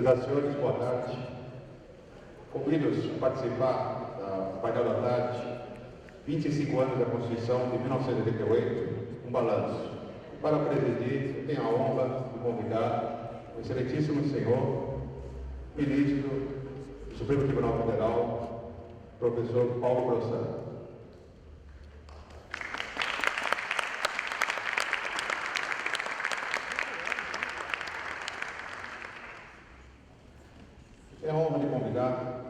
Senhoras e senhores, boa tarde. Convido-os a participar do painel da tarde, 25 anos da Constituição de 1988, um balanço. Para presidir, eu tenho a honra de convidar o excelentíssimo senhor, ministro do Supremo Tribunal Federal, professor Paulo Grossano. É a honra de convidar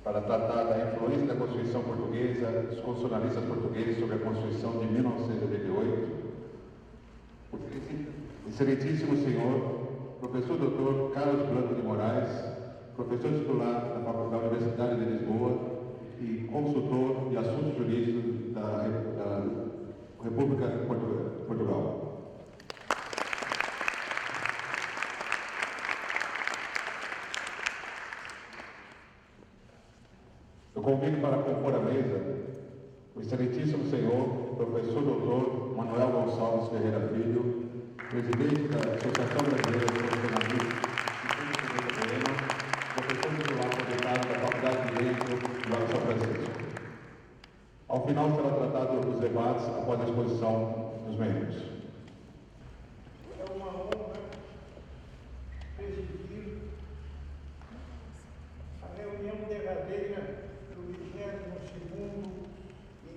para tratar da influência da Constituição Portuguesa, dos constitucionalistas portugueses sobre a Constituição de 1988, o excelentíssimo senhor, professor Dr. Carlos Blanco de Moraes, professor titular da Faculdade Universitária de Lisboa e consultor de assuntos jurídicos da República de Portugal. Eu convido para compor a mesa o excelentíssimo senhor, professor doutor Manuel Gonçalves Ferreira Filho, presidente da Associação Brasileira de Constitucionalistas e professor titular convidado da Faculdade de Direito do São Francisco. Ao final será tratado os debates após a exposição dos membros. É uma honra presidir a reunião derradeira do 22º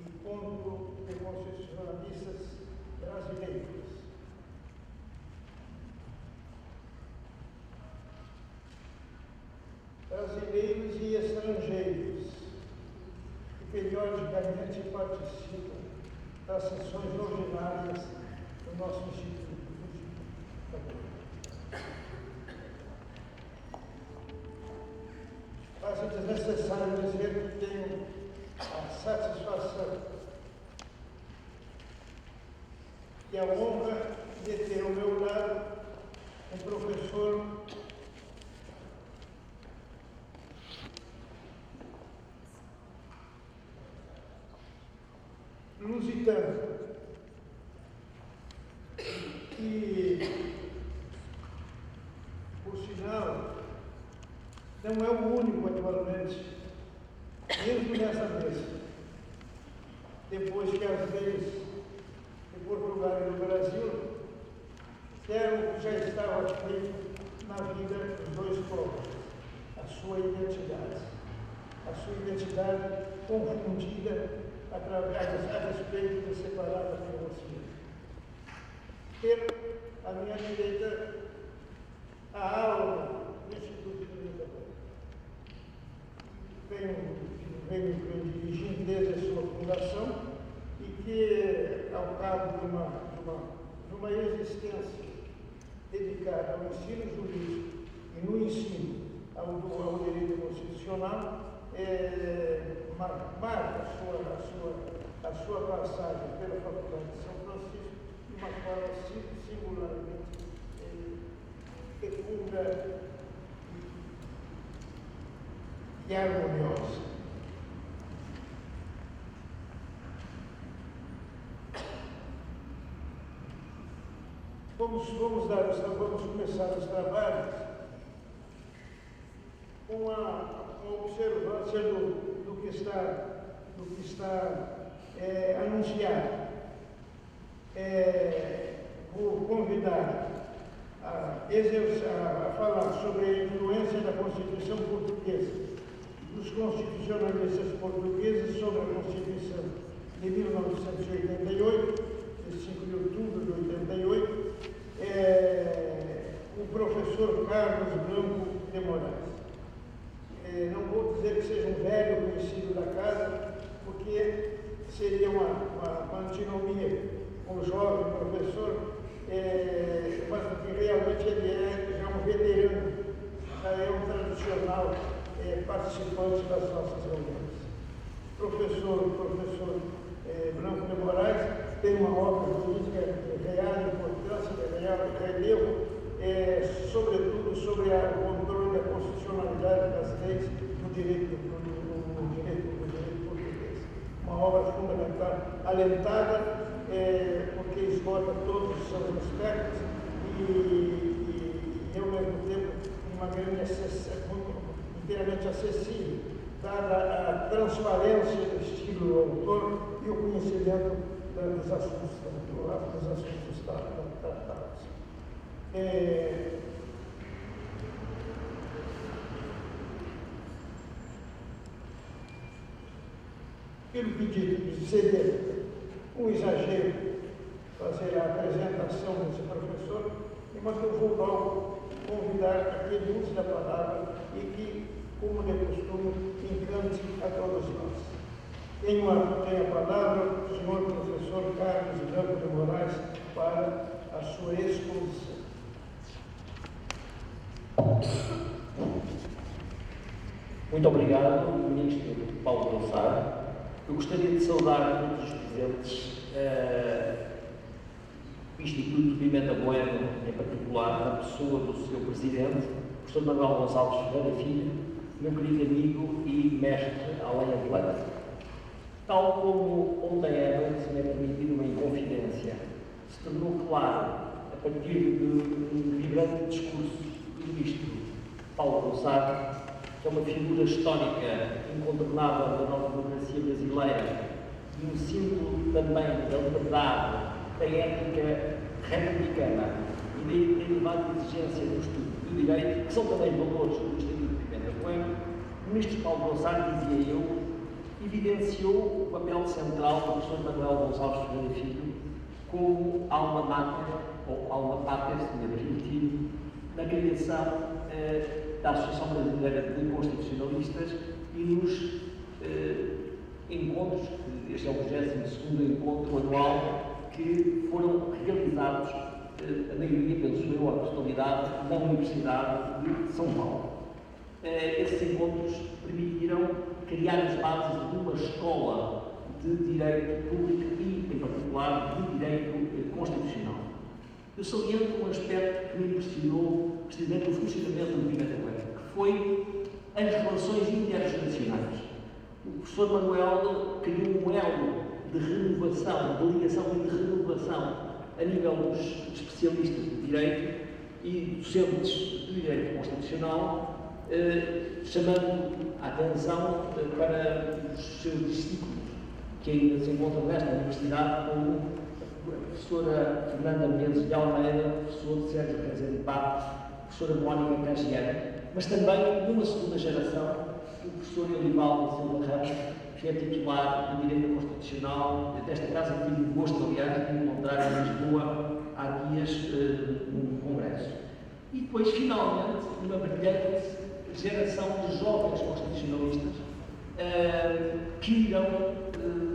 Encontro de Constitucionalistas Brasileiros. Brasileiros e estrangeiros, que periodicamente participam das sessões ordinárias do nosso Instituto. Acho desnecessário dizer que tenho a satisfação e a honra de ter ao meu lado um professor lusitano, que, por sinal, não é o único atualmente, mesmo nessa mesa. Depois que as leis de Portugal e do Brasil deram o que já estava feito na vida dos dois povos, a sua identidade confundida a respeito de separada pelo Ocidente. Ter à minha direita a aula do Instituto de Direito. Venho dirigindo desde a sua fundação e que, ao cabo de uma existência dedicada ao ensino jurídico e no ensino ao direito constitucional, marca a sua passagem pela Faculdade de São Francisco de uma forma singularmente fecunda e harmoniosa. Vamos começar os trabalhos com uma observância do que está anunciado. Vou convidar a falar sobre a influência da Constituição Portuguesa, dos constitucionalistas portugueses sobre a Constituição de 1988, de 5 de outubro de 88, o professor Carlos Blanco de Moraes. Não vou dizer que seja um velho conhecido da casa, porque seria uma antinomia com o jovem professor, mas porque realmente ele é já um veterano, já é um tradicional participante das nossas reuniões. Professor Blanco de Moraes tem uma obra jurídica de real importância, de real relevo, sobretudo sobre o controle da constitucionalidade das leis no direito português. Uma obra fundamental, alentada, porque esgota todos os seus aspectos e ao mesmo tempo, uma grande inteiramente acessível, dada a transparência do estilo do autor e o conhecimento dos assuntos tratados. Pelo pedido seria um exagero fazer a apresentação desse professor, mas eu vou logo convidar a que ele use a palavra e que, como de costume, encante a todos nós. Tenho a palavra o senhor professor Carlos Branco de Moraes para a sua exposição. Muito obrigado, Ministro Paulo Gonçalves. Eu gostaria de saudar todos os presentes, o Instituto Pimenta Bueno, em particular, na pessoa do seu Presidente, o Professor Manuel Gonçalves Ferreira Filho, meu querido amigo e mestre além atleta. Tal como ontem à noite me é permitido uma inconfidência, se tornou claro, a partir de um vibrante discurso do Ministro Paulo Gonçalves, que é uma figura histórica incontornável da nova democracia brasileira e um símbolo também da liberdade, da ética republicana e da elevada exigência do estudo do direito, que são também valores do Instituto Pimenta Bueno. O Ministro Paulo Gonçalves, dizia eu, evidenciou o papel central do professor Manuel Gonçalves Ferreira Filho como alma mater, ou alma pater, se me é permitido, na criação da Associação Brasileira de Constitucionalistas e nos encontros, este é o 22º encontro anual, que foram realizados, a maioria, penso eu, a totalidade, na Universidade de São Paulo. Esses encontros permitiram criar as bases de uma escola de direito público e, em particular, de direito constitucional. Eu saliento um aspecto que me impressionou, precisamente, no funcionamento do Pimenta Bueno, que foi as relações intergeracionais. O professor Manuel criou um elo de renovação, de ligação e de renovação a nível dos especialistas de direito e docentes de direito constitucional, chamando a atenção para os seus discípulos, que ainda se encontram nesta universidade, como a professora Fernanda Menezes de Almeida, o professor Sérgio Rezende Patos, a professora Mónica Cagiano, mas também, numa segunda geração, o professor Elivaldo Silva Ramos, que é titular de Direito Constitucional desta casa. Tive o gosto, aliás, de encontrar em Lisboa há dias num congresso. E depois, finalmente, uma brilhante geração de jovens constitucionalistas que irão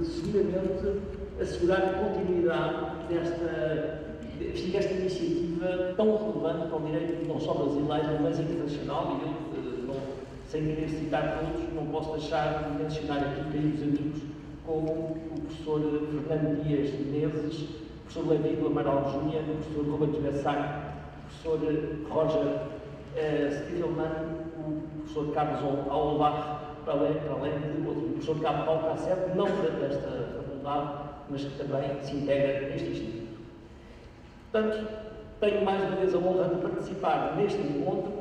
seguramente assegurar a continuidade desta iniciativa tão relevante para o direito não só brasileiro, mas internacional. E eu, sem querer citar todos, não posso deixar de mencionar aqui queridos amigos como o professor Fernando Dias Menezes, o professor Levi do Amaral Júnior, o professor Roberto Bessac, o professor Roger Stiefelmann, o professor Carlos Aulbach, para além de outro, o professor Cabo Paulo Cassete, não desta faculdade, mas que também se integra neste instituto. Portanto, tenho mais uma vez a honra de participar neste encontro,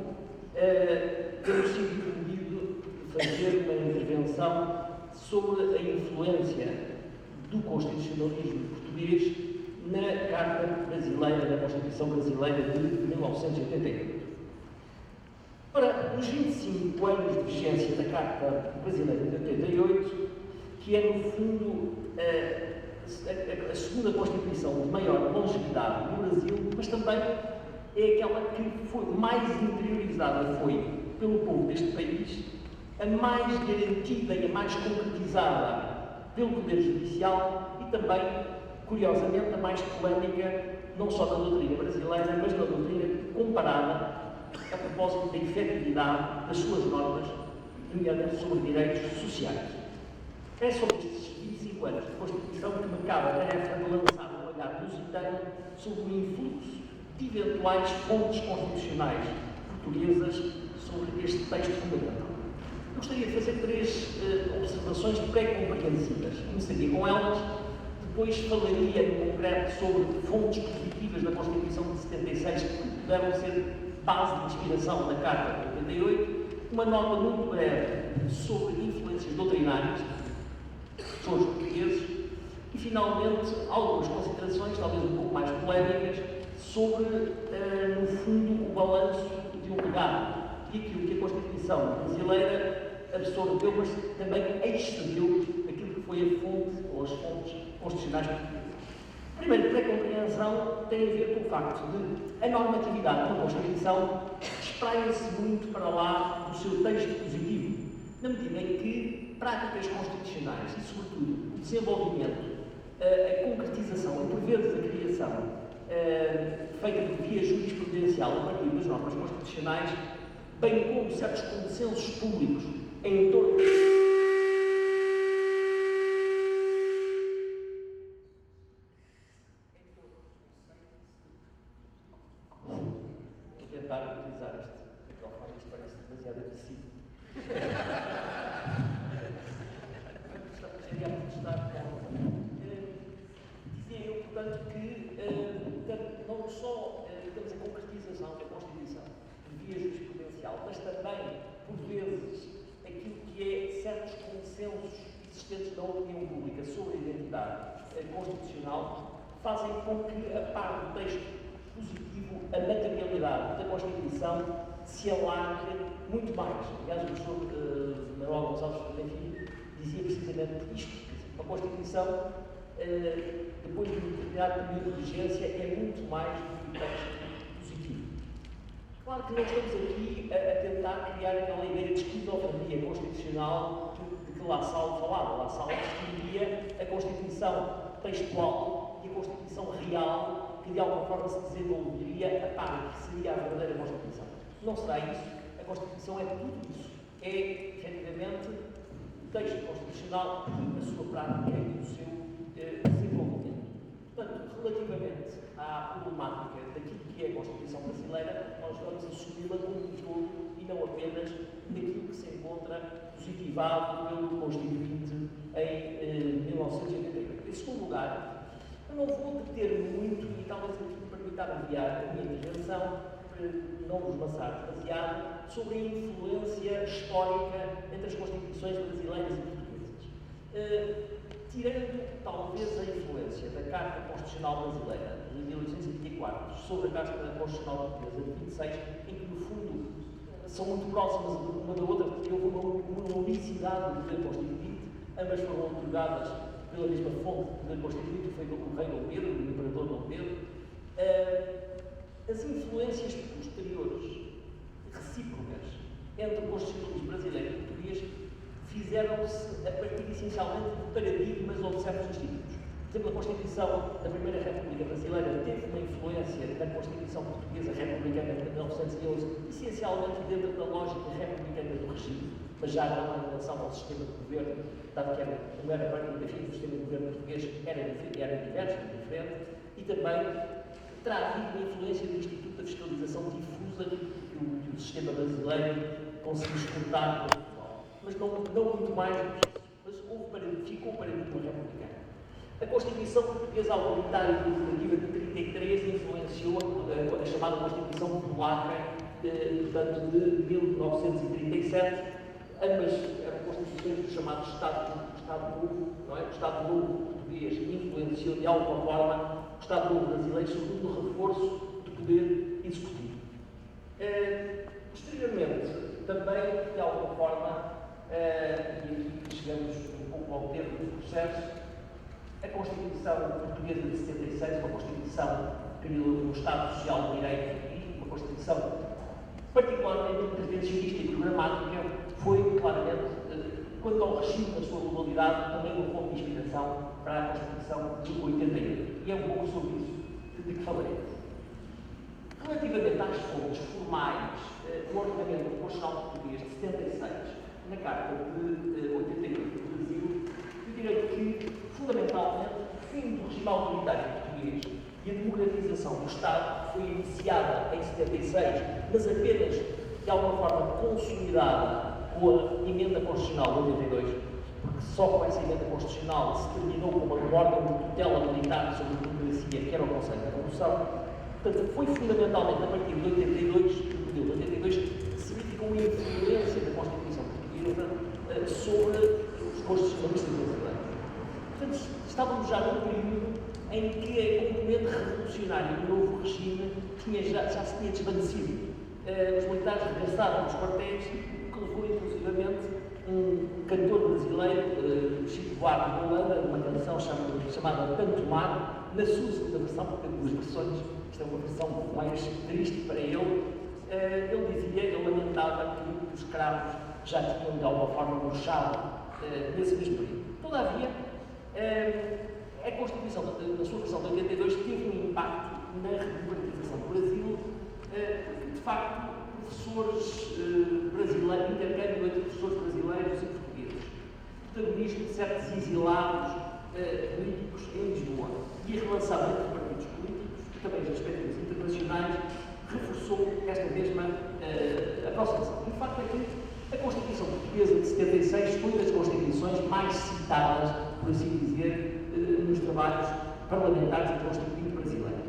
tendo sido pedido fazer uma intervenção sobre a influência do constitucionalismo português na Carta Brasileira, na Constituição Brasileira de 1988. Ora, nos 25 anos de vigência da Carta Brasileira de 88, que é, no fundo, a segunda Constituição de maior longevidade no Brasil, mas também é aquela que foi mais interiorizada pelo povo deste país, a mais garantida e a mais concretizada pelo Poder Judicial e também, curiosamente, a mais polémica, não só da doutrina brasileira, mas da doutrina comparada a propósito da efetividade das suas normas, nomeadamente sobre direitos sociais. É sobre estes 25 anos de Constituição que me cabe a tarefa de lançar um olhar lusitano sobre o influxo de eventuais fontes constitucionais portuguesas sobre este texto fundamental. Eu gostaria de fazer 3 observações pré-compreensivas. Começaria com elas, depois falaria em concreto sobre fontes positivas da Constituição de 76 que puderam ser base de inspiração da Carta de 88, uma nota muito breve sobre influências doutrinárias sobre os portugueses e, finalmente, algumas considerações, talvez um pouco mais polémicas, sobre, no fundo, o balanço de um legado e aquilo que a Constituição brasileira absorveu, mas também excedeu aquilo que foi a fonte ou as fontes constitucionais portuguesas. Primeiro, a compreensão tem a ver com o facto de a normatividade da Constituição espraia-se muito para lá do seu texto positivo, na medida em que práticas constitucionais e, sobretudo, o desenvolvimento, a concretização e, por vezes, a criação feita por via jurisprudencial a partir das normas constitucionais, bem como certos consensos públicos em torno tentar utilizar este microfone, isto parece demasiado agressivo. Seria a protestar dizia eu, portanto, que não só temos a concretização da Constituição por via jurisprudencial, mas também, por vezes, aquilo que é certos consensos existentes na opinião pública sobre a identidade constitucional, fazem com que, a par do texto positivo, a materialidade da Constituição se alargue muito mais. Aliás, o professor Manuel Gonçalves Filho dizia precisamente isto. A Constituição, depois de um determinado período de vigência, é muito mais do que o texto positivo. Claro que não estamos aqui a tentar criar aquela ideia de esquizofrenia constitucional de que La Salle falava. La Salle distinguia a Constituição textual e a Constituição real, que de alguma forma se desenvolveria a par que seria a verdadeira Constituição. Não será isso. A Constituição é tudo isso. É, efetivamente, o texto constitucional e a sua prática e o seu desenvolvimento. Portanto, relativamente à problemática daquilo que é a Constituição brasileira, nós vamos assumi-la como um todo e não apenas daquilo que se encontra positivado pelo Constituinte em 1988. Em segundo lugar, eu não vou deter-me muito, e talvez aqui me permita abreviar a minha intervenção, para não vos maçar demasiado, sobre a influência histórica entre as Constituições brasileiras e portuguesas. Tirando, talvez, a influência da Carta Constitucional Brasileira de 1824 sobre a Carta Constitucional Portuguesa de 26, em que, no fundo, são muito próximas uma da outra, porque houve uma unicidade do poder constituinte, ambas foram otorgadas pela mesma fonte do poder constituinte, que foi o rei Dom Pedro, o imperador Dom Pedro. As influências posteriores, recíprocas, entre o constitucionalismo brasileiro e português, fizeram-se a partir, essencialmente, de paradigmas ou de certos institutos. Por exemplo, a Constituição da Primeira República Brasileira teve uma influência na Constituição Portuguesa Republicana de 1911, essencialmente dentro da lógica republicana do regime, mas já não em relação ao sistema de governo, dado que não era parte do sistema de governo português, era diverso, diferente, e também terá havido uma influência do Instituto da Fiscalização Difusa que o sistema brasileiro conseguiu exportar, mas não muito mais do que isso. Mas ficou paradigma republicano. A Constituição Portuguesa Autoritária e Legislativa de 33 influenciou a chamada Constituição Polaca, portanto, de 1937. Ambas eram constituições do chamado Estado Novo, não é? O Estado Novo português influenciou de alguma forma o Estado Novo brasileiro, sobretudo no reforço do poder executivo. Posteriormente, também, de alguma forma, e aqui chegamos um pouco ao termo do processo, a Constituição Portuguesa de 76, uma Constituição que criou um Estado Social de Direito e uma Constituição particularmente intervencionista e programática, foi claramente, quanto ao regime na sua globalidade, também uma fonte de inspiração para a Constituição de 88. E é um pouco sobre isso de que falarei. Relativamente às fontes formais, o ordenamento constitucional português de 76, na Carta de 88 do Brasil, eu direi que, fundamentalmente, o fim do regime autoritário português e a democratização do Estado foi iniciada em 76, mas apenas, de alguma forma, consolidada com a emenda constitucional de 82, porque só com essa emenda constitucional se terminou com uma ordem de tutela militar sobre a democracia, que era o Conselho da Revolução. Portanto, foi fundamentalmente a partir de 82, que se verificou a influência da Constituição Portuguesa sobre os constitucionalistas brasileiros. Portanto, estávamos já num período em que a componente revolucionária do novo regime já se tinha desvanecido. Os militares regressaram aos quartéis, o que levou inclusivamente um cantor brasileiro, Chico Buarque de Holanda, uma canção chamada Tanto Mar, na sua segunda versão, porque tem duas versões, esta é uma versão mais triste para ele. Ele lamentava que os escravos já tinham de alguma forma murchado nesse mesmo período. Todavia, a Constituição, na sua versão de 82, teve um impacto na redemocratização do Brasil, porque, de facto, professores brasileiros, intercâmbio entre professores brasileiros e portugueses, protagonismo de certos exilados políticos em Lisboa e a relação entre os partidos políticos e também as perspectivas internacionais reforçou esta mesma aproximação. E o facto é que a Constituição Portuguesa de 76 foi das constituições mais citadas, por assim dizer, nos trabalhos parlamentares do Constituinte brasileiro.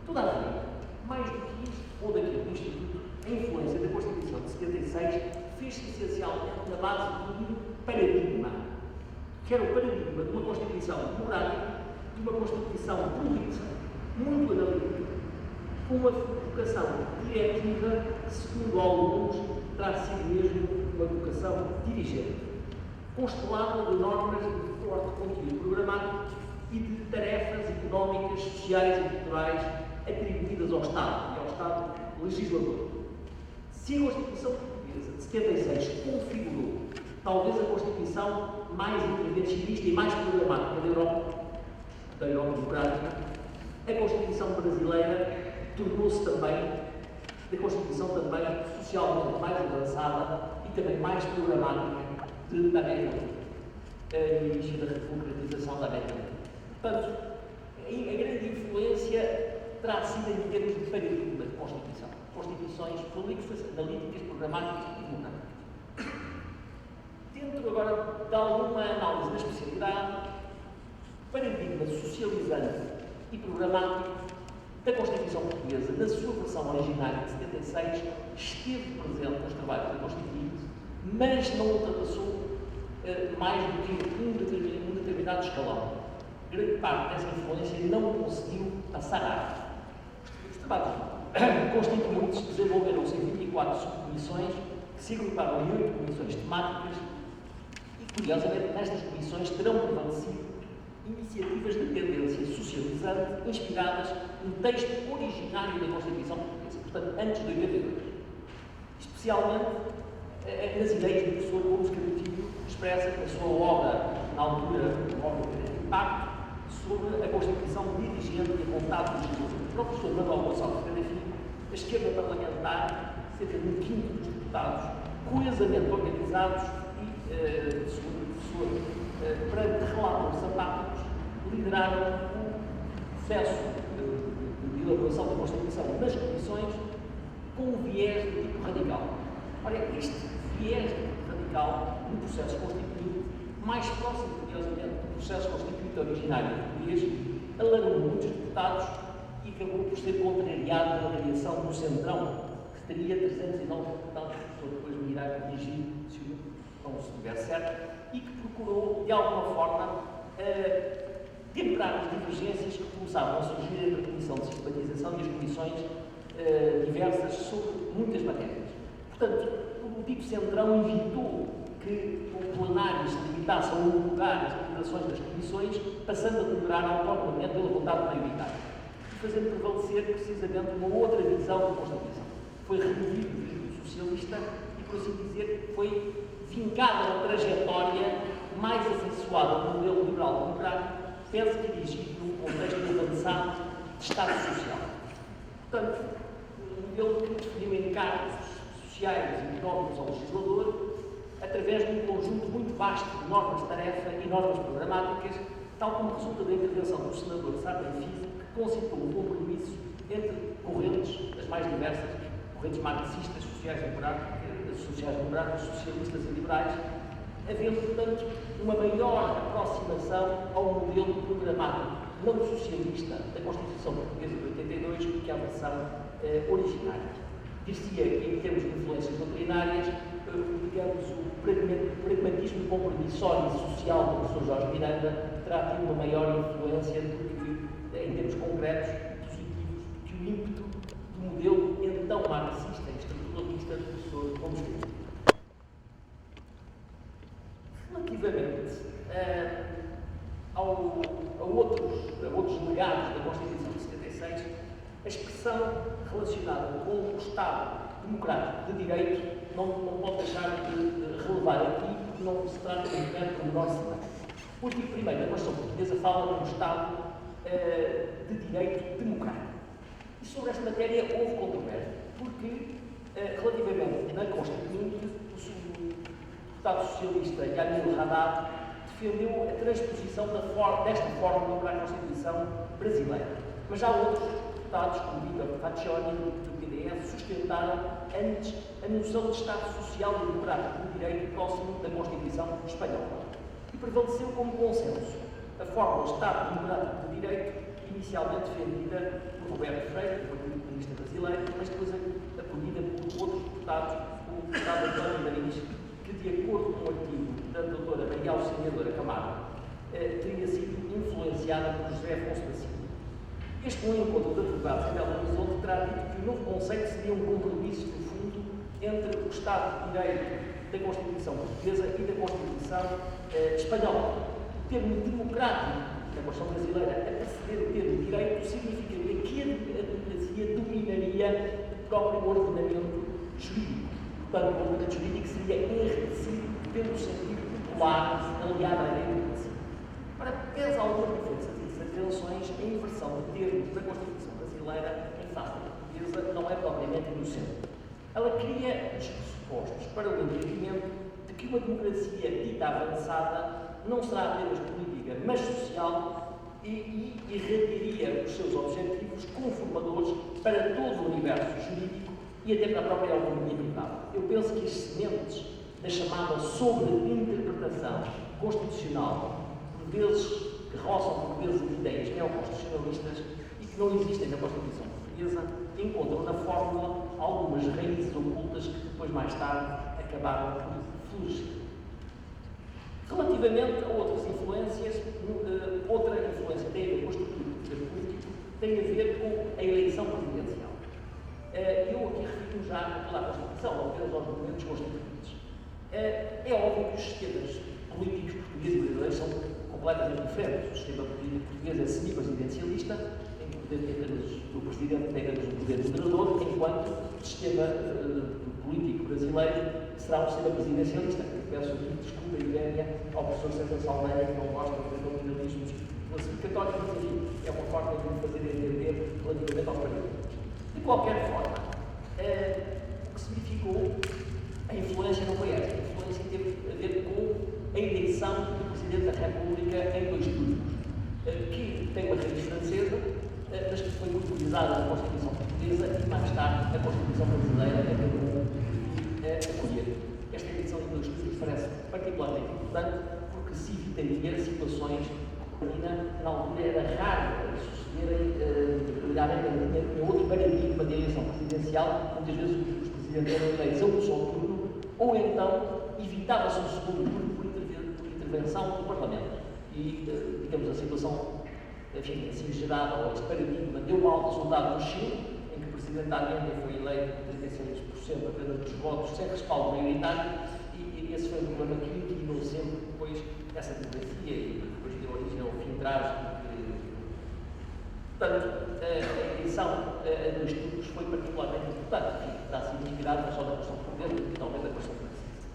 Todavia, mais do que isto, ou daquilo do Instituto, a influência da Constituição de 76 fez-se essencialmente na base de um paradigma, que era o paradigma de uma Constituição democrática, de uma Constituição política, muito analítica, com uma vocação diretiva que, segundo alguns, terá sido mesmo uma vocação dirigente, constelada de normas de forte conteúdo programático e de tarefas económicas, sociais e culturais atribuídas ao Estado e ao Estado legislador. Se a Constituição Portuguesa de 76 configurou talvez a Constituição mais intervencionista e mais programática da Europa democrática, a Constituição brasileira tornou-se também, a Constituição também socialmente mais avançada e também mais programática da América Latina, no início da democratização da América Latina. Portanto, a grande influência terá sido em termos de paradigma de Constituição. Constituições políticas, analíticas, programáticas e democráticas. Dentro agora de alguma análise da especialidade, paradigma socializante e programático da Constituição Portuguesa, na sua versão originária de 76, esteve presente nos trabalhos da Constituinte, mas não ultrapassou mais do que um determinado escalão. Grande parte dessa influência não conseguiu passar à arte. Os trabalhos constituintes desenvolveram-se em 24 subcomissões, que se agruparam em 8 comissões temáticas e, curiosamente, nestas comissões terão prevalecido iniciativas de tendência socializante inspiradas no texto originário da Constituição Portuguesa, portanto, antes de 82. Especialmente nas ideias do professor Gomes Canutilho, expressa na sua obra, na altura, uma obra de impacto, sobre a Constituição dirigente e a vontade do legislador. Para o professor Manuel Gonçalves Pereira Filho, a esquerda parlamentar, cerca de um quinto dos deputados, coesamente organizados e, segundo o professor, perante relatores apáticos, lideraram o processo de elaboração da Constituição nas comissões com um viés de tipo radical. Ora, este viés de tipo radical no processo constituinte, mais próximo, curiosamente, do processo constituinte originário português, alarmou muitos deputados e acabou por ser contrariado pela criação do Centrão, que teria 309 deputados, o professor depois me irá corrigir se não estiver certo, e que procurou, de alguma forma, temperar as divergências que começavam a surgir entre a Comissão de Sistematização e as comissões diversas sobre muitas matérias. Portanto, o dito Centrão evitou que o plenário se limitasse a homologar as deliberações das comissões, passando a deliberar autonomamente pela vontade maioritária, e fazendo prevalecer precisamente uma outra visão da Constituição. Foi removido o regime socialista e, por assim dizer, foi vincada a trajetória mais afeiçoada do modelo liberal democrático, penso que dirigido num contexto avançado de Estado Social. Portanto, um modelo que definiu encargos sociais e económicos ao legislador através de um conjunto muito vasto de normas de tarefa e normas programáticas, tal como resulta da intervenção do senador Sarney Filho, que concitou um compromisso entre correntes as mais diversas, correntes marxistas, sociais-democráticas, socialistas e liberais, havendo, portanto, uma maior aproximação ao modelo programático não socialista da Constituição Portuguesa de 82 do que a versão originária. Dir-se-ia que, em termos de influências doutrinárias, digamos, o pragmatismo compromissório e social do professor Jorge Miranda terá tido uma maior influência do que, em termos concretos e positivos, do que o ímpeto do modelo então marxista e estruturalista do professor Gomes Filho. Relativamente a outros legados da Constituição de 76, a expressão relacionada com o Estado democrático de direito não pode deixar de relevar aqui, porque não se trata de um grande pormenor semelhante. O artigo 1º da Constituição Portuguesa fala de um Estado de direito democrático. E sobre esta matéria houve controvérsia, porque, relativamente na Constituinte, o deputado socialista Yamil Haddad defendeu a transposição desta fórmula para a Constituição brasileira. Mas já outros deputados, como Vítor Faccioni, do PDS, sustentaram antes a noção de Estado Social e Democrático de Direito próximo da Constituição espanhola. E prevaleceu como consenso a fórmula de Estado Democrático de Direito, inicialmente defendida por Roberto Freire, do Partido Comunista Brasileiro, mas depois acolhida por outros deputados, como o deputado António Marins, que, de acordo com o artigo da doutora Maria Auxiliadora Camargo, teria sido influenciada por José Afonso da Silva. Este encontro de advogados em Belo Horizonte terá dito que o novo conceito seria um compromisso, no fundo, entre o Estado de Direito da Constituição Portuguesa e da Constituição espanhola. O termo democrático da Constituição brasileira, a preceder o termo direito, significaria que a democracia dominaria o próprio ordenamento jurídico. Portanto, o ordenamento jurídico seria enriquecido pelo sentido popular aliado à democracia. Ora, pesa alguma diferença dessas atenções, a inversão de termos da Constituição brasileira em face da portuguesa não é propriamente inocente. Ela cria os pressupostos para o entendimento de que uma democracia dita avançada não será apenas política, mas social e irradiaria os seus objetivos conformadores para todo o universo jurídico e até para a própria autonomia privada. Eu penso que as sementes da chamada sobreinterpretação constitucional, por vezes que roçam por vezes ideias neoconstitucionalistas e que não existem na Constituição Portuguesa, encontram na fórmula algumas raízes ocultas que depois, mais tarde, acabaram por florescer. Relativamente a outras influências, outra influência tem a ver com a estrutura do poder político, tem a ver com a eleição presidencial. Eu aqui refiro-me já a toda a Constituição, não apenas aos movimentos constituintes. É óbvio que os sistemas políticos portugueses e brasileiros são completamente diferentes. O sistema político português é semipresidencialista, em que o Presidente tem apenas um poder moderador, enquanto o sistema político brasileiro será um sistema presidencialista. Peço aqui desculpa e idéia ao professor César Saldanha, que não gosta de nominalismos classificatórios, mas enfim, é uma forma de me fazer entender relativamente aos partidos. De qualquer forma, o que significou a influência não foi esta. A influência teve a ver com a eleição do Presidente da República em 2 turnos, que tem uma raiz francesa, mas que foi utilizada na Constituição Portuguesa e, mais tarde, a Constituição Brasileira acabou de acolher. Esta eleição em 2 turnos parece particularmente importante porque se evitaria situações que, na altura, era raro sucederem, em outro paradigma de eleição presidencial, muitas vezes os presidentes eram eleitos a um só turno, ou então evitava-se um segundo turno por intervenção do Parlamento. E, digamos, a situação, enfim, assim gerada, ou este paradigma, deu mau resultado no Chile, em que o Presidente Allende foi eleito com 36% apenas dos votos, sem respaldo maioritário, e esse foi um problema que inclinou sempre depois essa democracia e depois deu origem ao filtragem. Portanto, a eleição a 2 turnos foi particularmente importante, enfim, está sido inspirada não só na Constituição Portuguesa, mas também na Constituição Francesa.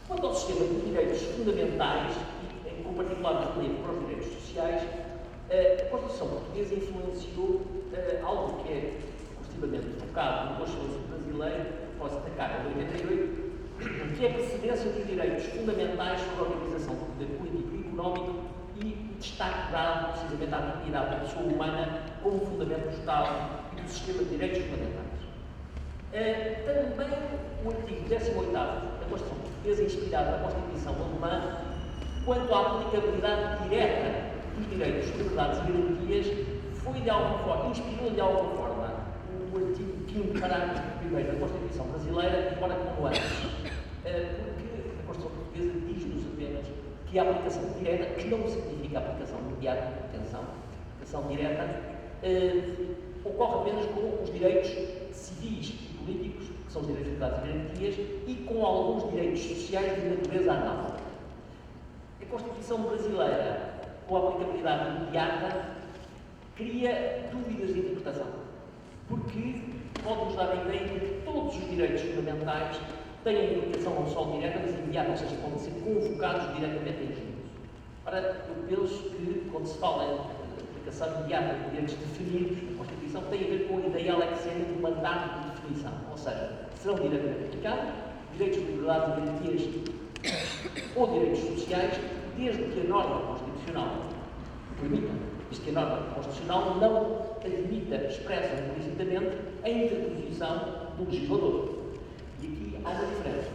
Quanto ao sistema de direitos fundamentais, e com particular relevo para os direitos sociais, a Constituição Portuguesa influenciou algo que é positivamente focado no Constitucionalismo brasileiro, após atacar em 88, que é a precedência dos direitos fundamentais sobre a organização do poder político e económico e destaque dado precisamente à dignidade da pessoa humana como fundamento do Estado e do sistema de direitos fundamentais. Também o artigo 18º da Constituição Portuguesa, inspirado na Constituição Alemã, quanto à aplicabilidade direta dos direitos, liberdades e garantias foi de alguma forma, inspirou de alguma forma o artigo 5º, parágrafo 1º da Constituição brasileira, embora com nuances, porque a Constituição portuguesa diz-nos apenas que a aplicação direta, que não significa aplicação imediata, atenção, aplicação direta, ocorre apenas com os direitos civis e políticos, que são os direitos, liberdades e garantias, e com alguns direitos sociais de natureza análoga. A Constituição brasileira, com a aplicabilidade imediata, cria dúvidas de interpretação, porque pode-nos dar a ideia de que todos os direitos fundamentais têm aplicação não só direta, mas imediata, ou seja, podem ser convocados diretamente em juízo. Ora, eu penso que, quando se fala em aplicação imediata de direitos definidos na Constituição, tem a ver com a ideia alexandrina de mandato de definição, ou seja, serão diretamente aplicados direitos de liberdade e garantias ou direitos sociais, desde que a norma constitucional permita, visto que a norma constitucional não admita, expressa ou implicitamente, a interposição do legislador. E aqui há uma diferença.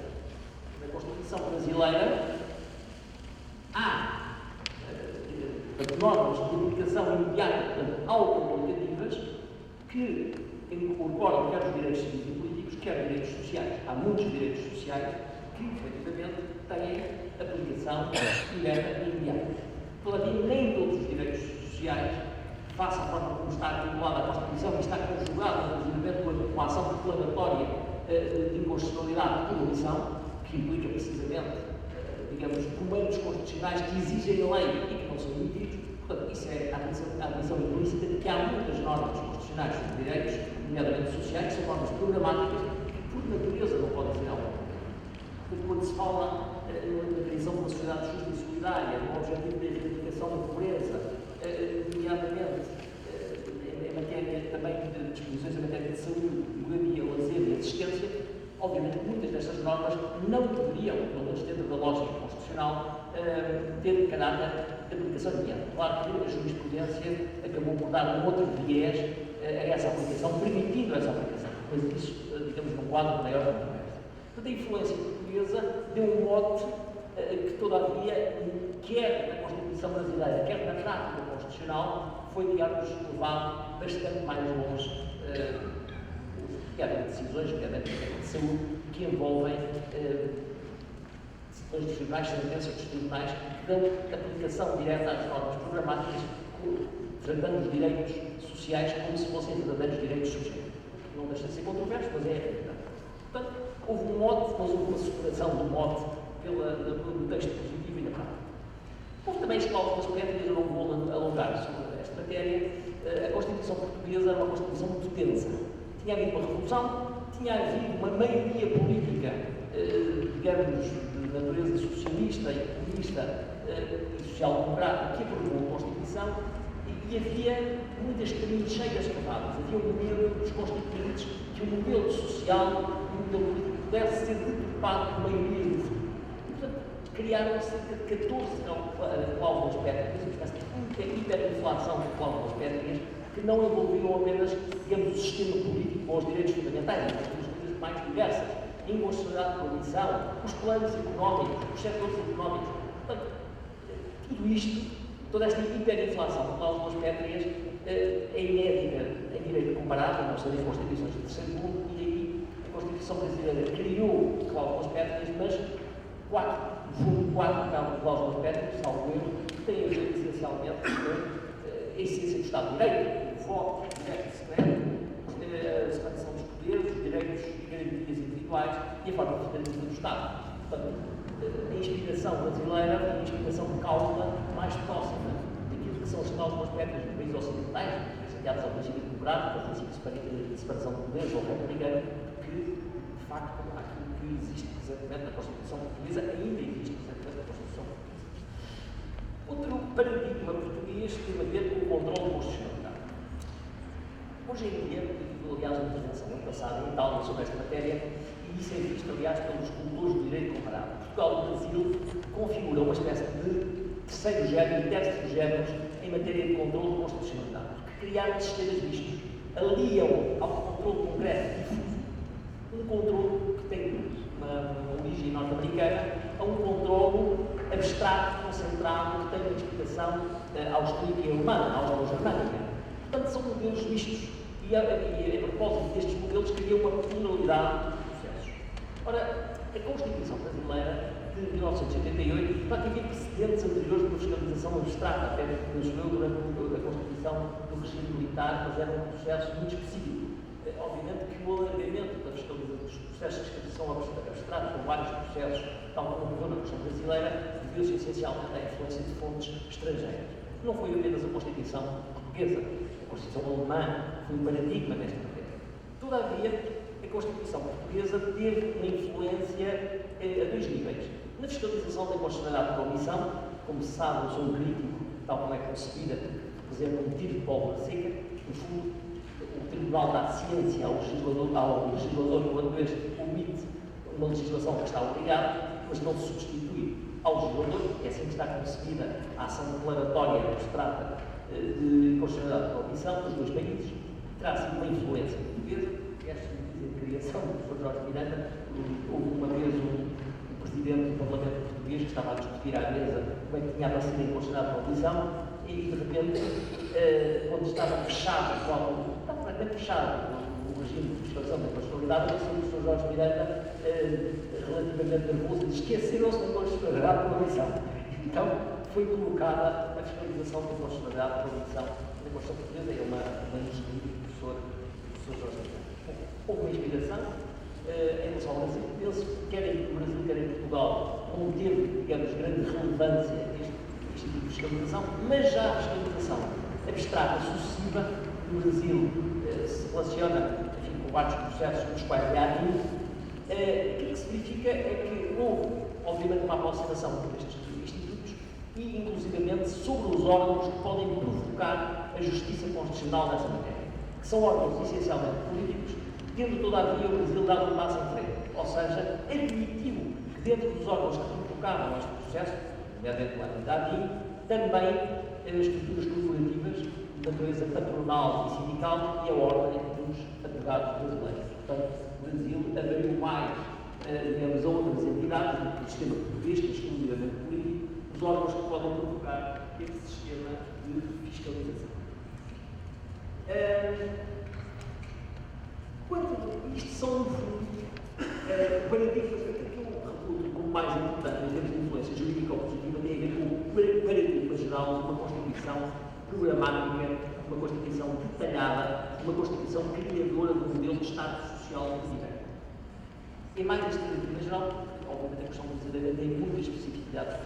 Na Constituição brasileira há normas de aplicação imediata, portanto, autoaplicativas, que incorporam quer os direitos civis e políticos, quer os direitos sociais. Há muitos direitos sociais que, efetivamente, têm aplicação direta e imediata. Todavia, nem todos os direitos sociais, face à forma como está articulada a Constituição e está conjugada, inclusive, com a ação reclamatória de inconstitucionalidade por omissão, que implica precisamente, digamos, comandos constitucionais que exigem lei e que não são emitidos. Portanto, isso é a admissão implícita de que há muitas normas constitucionais sobre direitos, nomeadamente sociais, que são normas programáticas que, por natureza, não podem ser alteradas. Portanto, quando se fala na criação de uma sociedade justa e solidária, no objetivo da erradicação da pobreza, nomeadamente em matéria também de disposições em matéria de saúde, moradia, lazer e assistência, obviamente muitas destas normas não deveriam, pelo menos dentro da lógica constitucional, ter caráter de aplicação imediata. Claro que a jurisprudência acabou por dar um outro viés a essa aplicação, permitindo essa aplicação, mas isso, digamos, num quadro maior da conversa. Portanto, a influência portuguesa deu um mote que, todavia, quer na Constituição brasileira, quer na prática constitucional, foi, digamos, levado bastante mais longe, quer em decisões, quer na matéria de saúde, que envolvem decisões dos tribunais, sentenças dos tribunais, que dão aplicação direta às normas programáticas, tratando os direitos sociais como se fossem verdadeiros direitos sociais. Não deixa de ser controverso, mas é a realidade. Portanto, houve um mote, mas houve uma superação do mote pelo texto positivo e na prática. Houve também as cláusulas pétreas, eu não vou alongar sobre esta matéria. A Constituição portuguesa era uma Constituição muito tensa. Tinha havido uma revolução, tinha havido uma maioria política, digamos, de natureza socialista e comunista e social-democrata, que aprovou a Constituição, e havia muitas trincheiras cavadas. Havia um medo dos constituintes que o modelo social e o modelo político pudesse ser deturpado por maioria no futuro. E, portanto, criaram cerca de 14 cláusulas pétreas, uma espécie de hiperinflação de cláusulas pétreas, que não envolviam apenas, digamos, o sistema político ou os direitos fundamentais, mas as coisas mais diversas, a inconstitucionalidade de comissão, os planos económicos, os setores económicos. Portanto, tudo isto, toda esta hiperinflação de cláusulas pétreas é inédita em direito comparado, nós temos constituições de terceiro mundo, e aí a Constituição brasileira criou cláusulas pétreas, mas quatro cláusulas pétreas, salvo erro, que têm a ver essencialmente com a essência do Estado de Direito, o voto, o direito secreto, a separação dos poderes, os direitos e garantias individuais e a forma federativa do Estado. Portanto, a inspiração brasileira é uma inspiração de cláusula mais próxima daquilo que são as cláusulas pétreas dos países ocidentais, associadas ao princípio democrático, ao princípio de separação de poderes, ao republicano, que, de facto, aquilo que existe presentemente na Constituição portuguesa, ainda existe presentemente na Constituição portuguesa. Outro paradigma português tem a ver com o controle constitucional. Hoje em dia, eu tive, aliás, uma intervenção no ano passado em Itália sobre esta matéria, e isso é visto, aliás, pelos escultores do direito comparado. Portugal e o Brasil configuram uma espécie de terceiro género e terceiro géneros em matéria de controle de constitucionalidade, porque criaram sistemas mistos, aliam ao controle concreto e difuso um controle que tem uma origem norte-americana a um controle abstrato, concentrado, que tem uma explicação austríaca e alemã, austro-germânica. Portanto, são modelos mistos e, a propósito destes modelos, cria uma pluralidade de processos. Ora, a Constituição brasileira de 1988, portanto, havia precedentes anteriores de fiscalização abstrata, até penso eu, durante a Constituição do regime militar, mas era um processo muito específico. Obviamente que o alargamento dos processos de fiscalização abstrata com vários processos, tal como ocorreu na questão brasileira, deveu-se essencialmente à influência de fontes estrangeiras. Não foi apenas a Constituição portuguesa, a Constituição alemã foi um paradigma nesta matéria. Todavia, a Constituição portuguesa teve uma influência a dois níveis. Na fiscalização da constitucionalidade da omissão, como se sabe, eu sou um crítico, tal como é concebida, por exemplo, um tiro de pólvora seca, no fundo, o Tribunal dá ciência ao legislador quando este omite uma legislação que está obrigada, mas não se substitui ao legislador, é assim que está concebida a ação declaratória abstrata de constitucionalidade da omissão dos dois países, terá sido uma influência portuguesa. Esta criação do Sr. Jorge Miranda, houve uma vez um presidente do Parlamento português que estava a discutir à mesa como é que tinha aparecido em constitucionalidade da omissão e, de repente, quando estava fechado, estava completamente fechado o regime de fiscalização da constitucionalidade, apareceu o Sr. Jorge Miranda relativamente nervoso e esqueceram-se da constitucionalidade da omissão. Então, foi colocada a fiscalização da constitucionalidade da omissão na Constituição portuguesa, é uma iniciativa do professor Jorge Miranda. Houve uma inspiração em relação ao Brasil. Penso que quer em Brasil, quer em Portugal, não teve, digamos, grande relevância este tipo de fiscalização, mas já a fiscalização abstrata sucessiva no Brasil se relaciona, enfim, com vários processos dos quais há 20. Aquilo que se verifica é que houve, obviamente, uma aproximação por estes institutos e, inclusivamente, sobre os órgãos que podem provocar a justiça constitucional nessa matéria, que são órgãos essencialmente políticos, tendo todavia o Brasil dado um passo em frente, ou seja, admitiu que dentro dos órgãos que provocaram este processo, nomeadamente o ADI, também estruturas corporativas de natureza patronal e sindical e a ordem dos advogados brasileiros. Portanto, o Brasil abriu mais, digamos, a outras entidades do sistema português, que é exclusivamente político, os órgãos que podem provocar este sistema de fiscalização. Isto são, no fundo, paradigmas, aquilo que eu reputo como mais importante em termos de influência jurídica ou positiva tem a ver com o paradigma geral de uma Constituição programática, uma Constituição detalhada, uma Constituição criadora de um modelo de Estado social de direito. E mais este paradigma geral, obviamente a questão brasileira tem muitas especificidades.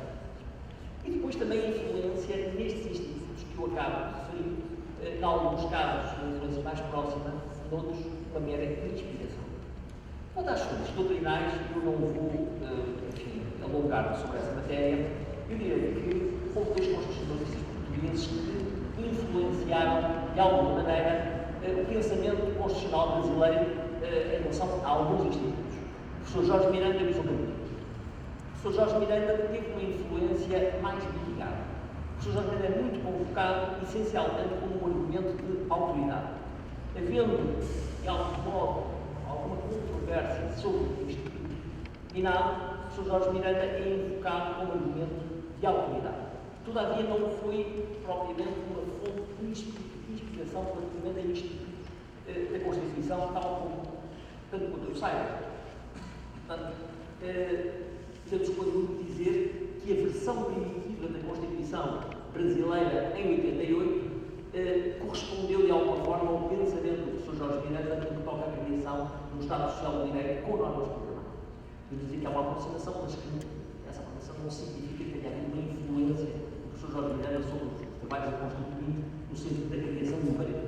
E depois também a influência nestes institutos que eu acabo de referir, em alguns casos, uma influência mais próxima, noutros, uma mera inspiração. Quanto às fontes doutrinais, eu não vou, enfim, alongar sobre essa matéria. Eu diria que houve dois constitucionalistas portugueses que influenciaram, de alguma maneira, o pensamento constitucional brasileiro em relação a alguns institutos. O professor Jorge Miranda e o professor Camilo. O professor Jorge Miranda teve uma influência mais mitigada. O professor Jorge Miranda é muito convocado, essencialmente, como um argumento de autoridade. Havendo, de algum modo, alguma controvérsia sobre o Instituto Minado, o Sr. Jorge Miranda é invocado como argumento de autoridade. Todavia, não foi propriamente uma fonte de inspiração relativamente a institutos da Constituição, tal como, tanto quanto eu saiba. Portanto, temos por dizer que a versão primitiva da Constituição brasileira, em 88, correspondeu de alguma forma ao pensamento do Sr. Jorge Miranda no que toca à criação do Estado Social do Direito com normas programáticas. Podemos dizer que há uma aproximação, mas que essa aproximação não significa que tenha havido uma influência do Sr. Jorge Miranda sobre os trabalhos da Constituinte no sentido da criação de um parede.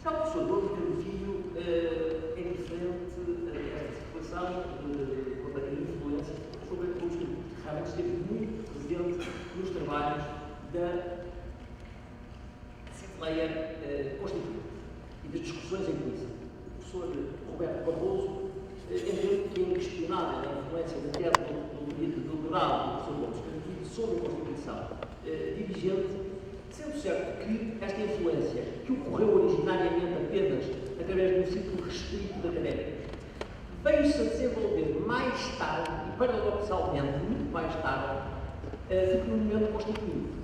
Já o professor Dom Pedro Filho é diferente desta situação quanto à influência sobre a Constituinte, que realmente esteve muito presente nos trabalhos da Assembleia Constituinte e das discussões em comissão. O professor Roberto Barroso entendeu que é inquestionável a influência da tese do doutorado do professor Gomes Candido sobre a Constituição dirigente, sendo certo que esta influência, que ocorreu originariamente apenas através de um círculo restrito de académicos, veio-se a desenvolver mais tarde, e paradoxalmente, muito mais tarde, do que no momento constituinte.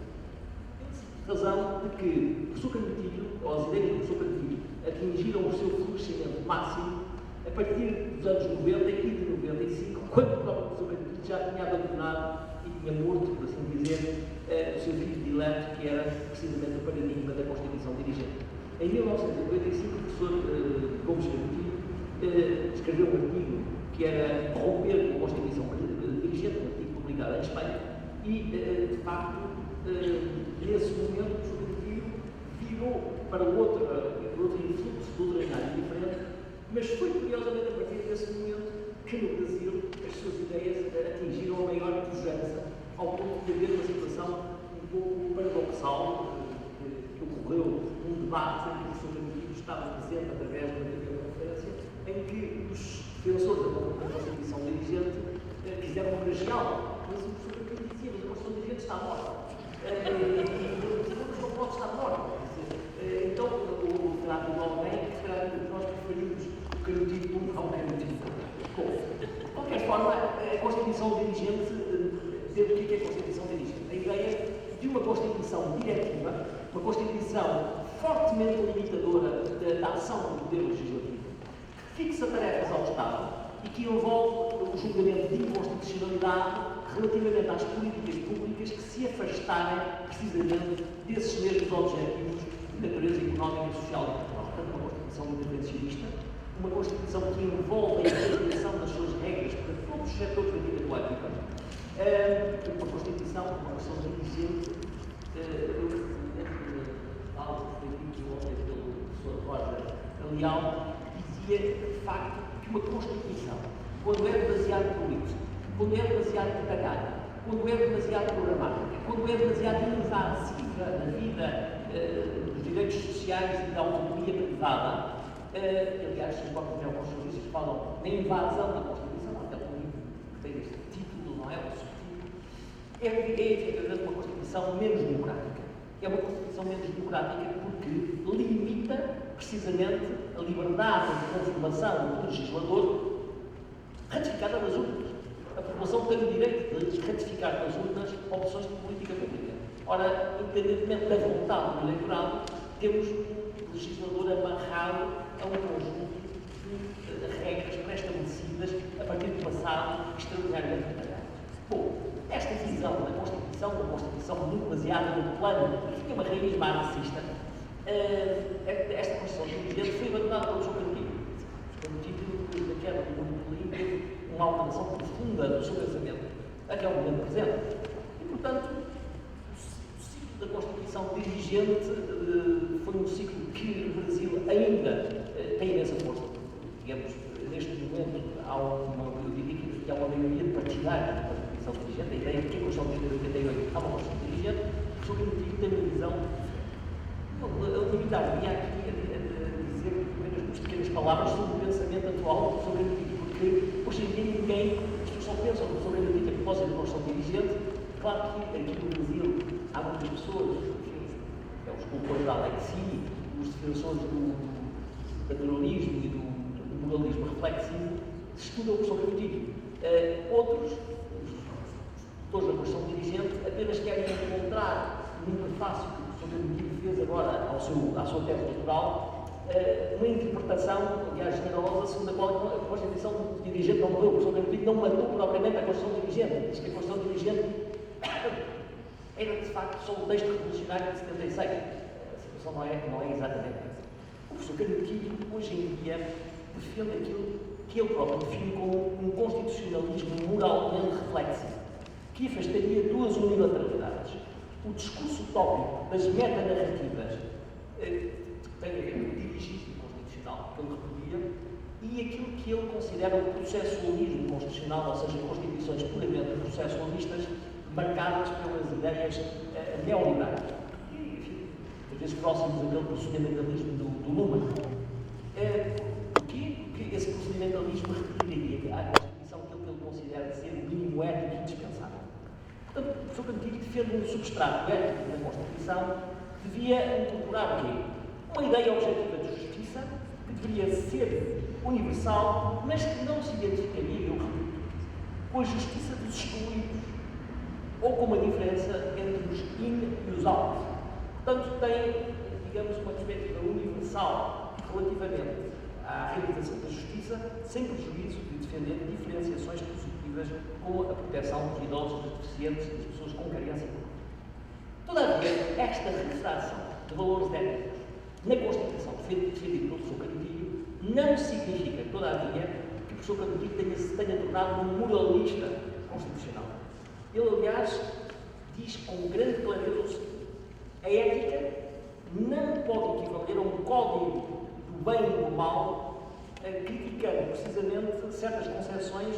razão de que o professor Cantilho, ou as ideias do professor Cantilho, atingiram o seu florescimento máximo a partir dos anos 90 e de 95, quando o próprio professor Cantilho já tinha abandonado e tinha morto, por assim dizer, o seu filho dileto, que era precisamente o paradigma da Constituição dirigente. Em 1995, o professor Gomes Cantilho escreveu um artigo que era romper com a Constituição dirigente, um artigo publicado em Espanha, e, de facto, nesse momento, o professor Cantilho virou para outro influxo doutrinário diferente, mas foi curiosamente a partir desse momento que no Brasil as suas ideias atingiram a maior pujança, ao ponto de haver uma situação um pouco paradoxal que ocorreu num debate em que o professor Cantilho estava presente através de uma videoconferência, em que os defensores da Constituição dirigente quiseram homenageá-lo. Mas o professor Cantilho dizia: mas a Constituição dirigente está morta. Não pode estar morta. Então, terá havido alguém que nós preferimos o Cantilho ao Cantilho. De qualquer forma, a Constituição dirigente, o que é a Constituição dirigente? A ideia de uma Constituição diretiva, uma Constituição fortemente limitadora da ação do Poder Legislativo, que fixa tarefas ao Estado e que envolve o julgamento de inconstitucionalidade relativamente às políticas públicas que se afastarem precisamente desses mesmos objetivos de natureza económica, social e cultural. Portanto, uma Constituição intervencionista, uma Constituição que envolve a interpretação das suas regras para todos os setores da vida coletiva, uma Constituição dirigente, algo que foi dito ontem pelo professor Roger Leal, dizia, de facto, que uma Constituição, quando é demasiado política, quando é demasiado detalhada, quando é demasiado programática, quando é demasiado invasiva na vida dos direitos sociais e da autonomia privada, aliás, os próprios neoconstitucionalistas falam na invasão da Constituição, aquele livro que tem este título, não é? O subtítulo. É efetivamente uma Constituição menos democrática. É uma Constituição menos democrática porque limita precisamente a liberdade de conformação do legislador ratificada nas urnas. A população tem o direito de ratificar nas urnas opções de política pública. Ora, independentemente da vontade do eleitorado, temos um legislador amarrado a um conjunto de regras pré-estabelecidas a partir do passado extraordinariamente detalhado. Bom, esta visão da Constituição, uma Constituição muito baseada no plano, que tinha uma raiz marxista, esta Constituição dirigente foi abandonada pelo Sr. Cantilho. O Cantilho, depois da queda do Muro de Berlim, teve uma alteração profunda do seu pensamento, até ao momento presente. E, portanto, o ciclo da Constituição dirigente foi um ciclo que o Brasil ainda tem imensa força. Digamos, neste momento, eu diria que há uma maioria partidária da Constituição dirigente, a ideia de que a Constituição de 88 há uma Constituição dirigente, o Sr. Cantilho tem uma visão. Eu limitaria aqui a dizer apenas duas pequenas palavras sobre o pensamento atual do Sr. Cantilho, porque hoje em dia ninguém, as pessoas só pensam no Sr. Cantilho a propósito da Constituição dirigente. Claro que aqui no Brasil há muitas pessoas, enfim, os cultores da Alexi, os defensores do naturalismo e do moralismo reflexivo, estudam o Sr. Cantilho. Outros, os autores da Constituição dirigente, apenas querem encontrar num prefácio que o Sr. Cantilho fez agora à sua tese doutoral uma interpretação, aliás, generosa, segundo a qual a Constituição dirigente não morreu. O Sr. Cantilho não matou propriamente a Constituição dirigente. Diz que a Constituição dirigente era, de facto, só o texto revolucionário de 76. A situação não é exatamente essa. O professor Cantilho, hoje em dia, defende aquilo que ele próprio define como um constitucionalismo moralmente reflexivo, que afastaria duas unilateralidades. O discurso utópico das metanarrativas que tem a ver com o dirigismo constitucional que ele repudia e aquilo que ele considera o processualismo constitucional, ou seja, constituições puramente processualistas marcadas pelas ideias neoliberais. E, enfim, às vezes próximos daquele procedimentalismo do Luhmann. Que esse procedimentalismo retiraria à Constituição aquilo que ele considera ser o mínimo ético indispensável. Portanto, o Sr. Cantilho defende um substrato ético da Constituição que devia incorporar o quê? Uma ideia objetiva de justiça que deveria ser universal, mas que não se identificaria, eu repito, com a justiça dos excluídos ou com uma diferença entre os in e os out. Portanto, tem, digamos, uma perspectiva universal relativamente à realização da justiça, sem prejuízo de defender diferenciações positivas como a proteção dos idosos, dos deficientes e das pessoas com carência. Todavia, esta refração de valores éticos na Constituição defendida pelo professor Canhotinho não significa, todavia, que o professor Canhotinho se tenha tornado um moralista constitucional. Ele, aliás, diz com grande clareza o seguinte: a ética não pode equivaler a um código do bem e do mal, criticando precisamente certas concepções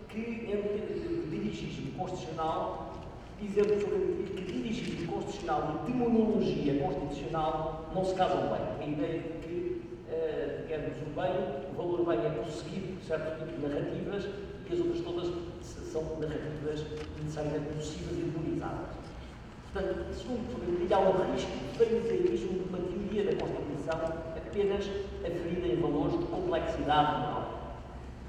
que, entre dirigismo constitucional, dizendo que dirigismo constitucional e demonologia constitucional não se casam bem. A ideia de que, digamos, o valor bem é prosseguido por certo tipo de narrativas e as outras todas são narrativas necessariamente possíveis e demonizadas. Portanto, segundo há um risco de fariseísmo de uma teoria da Constituição apenas aferida em valores de complexidade moral.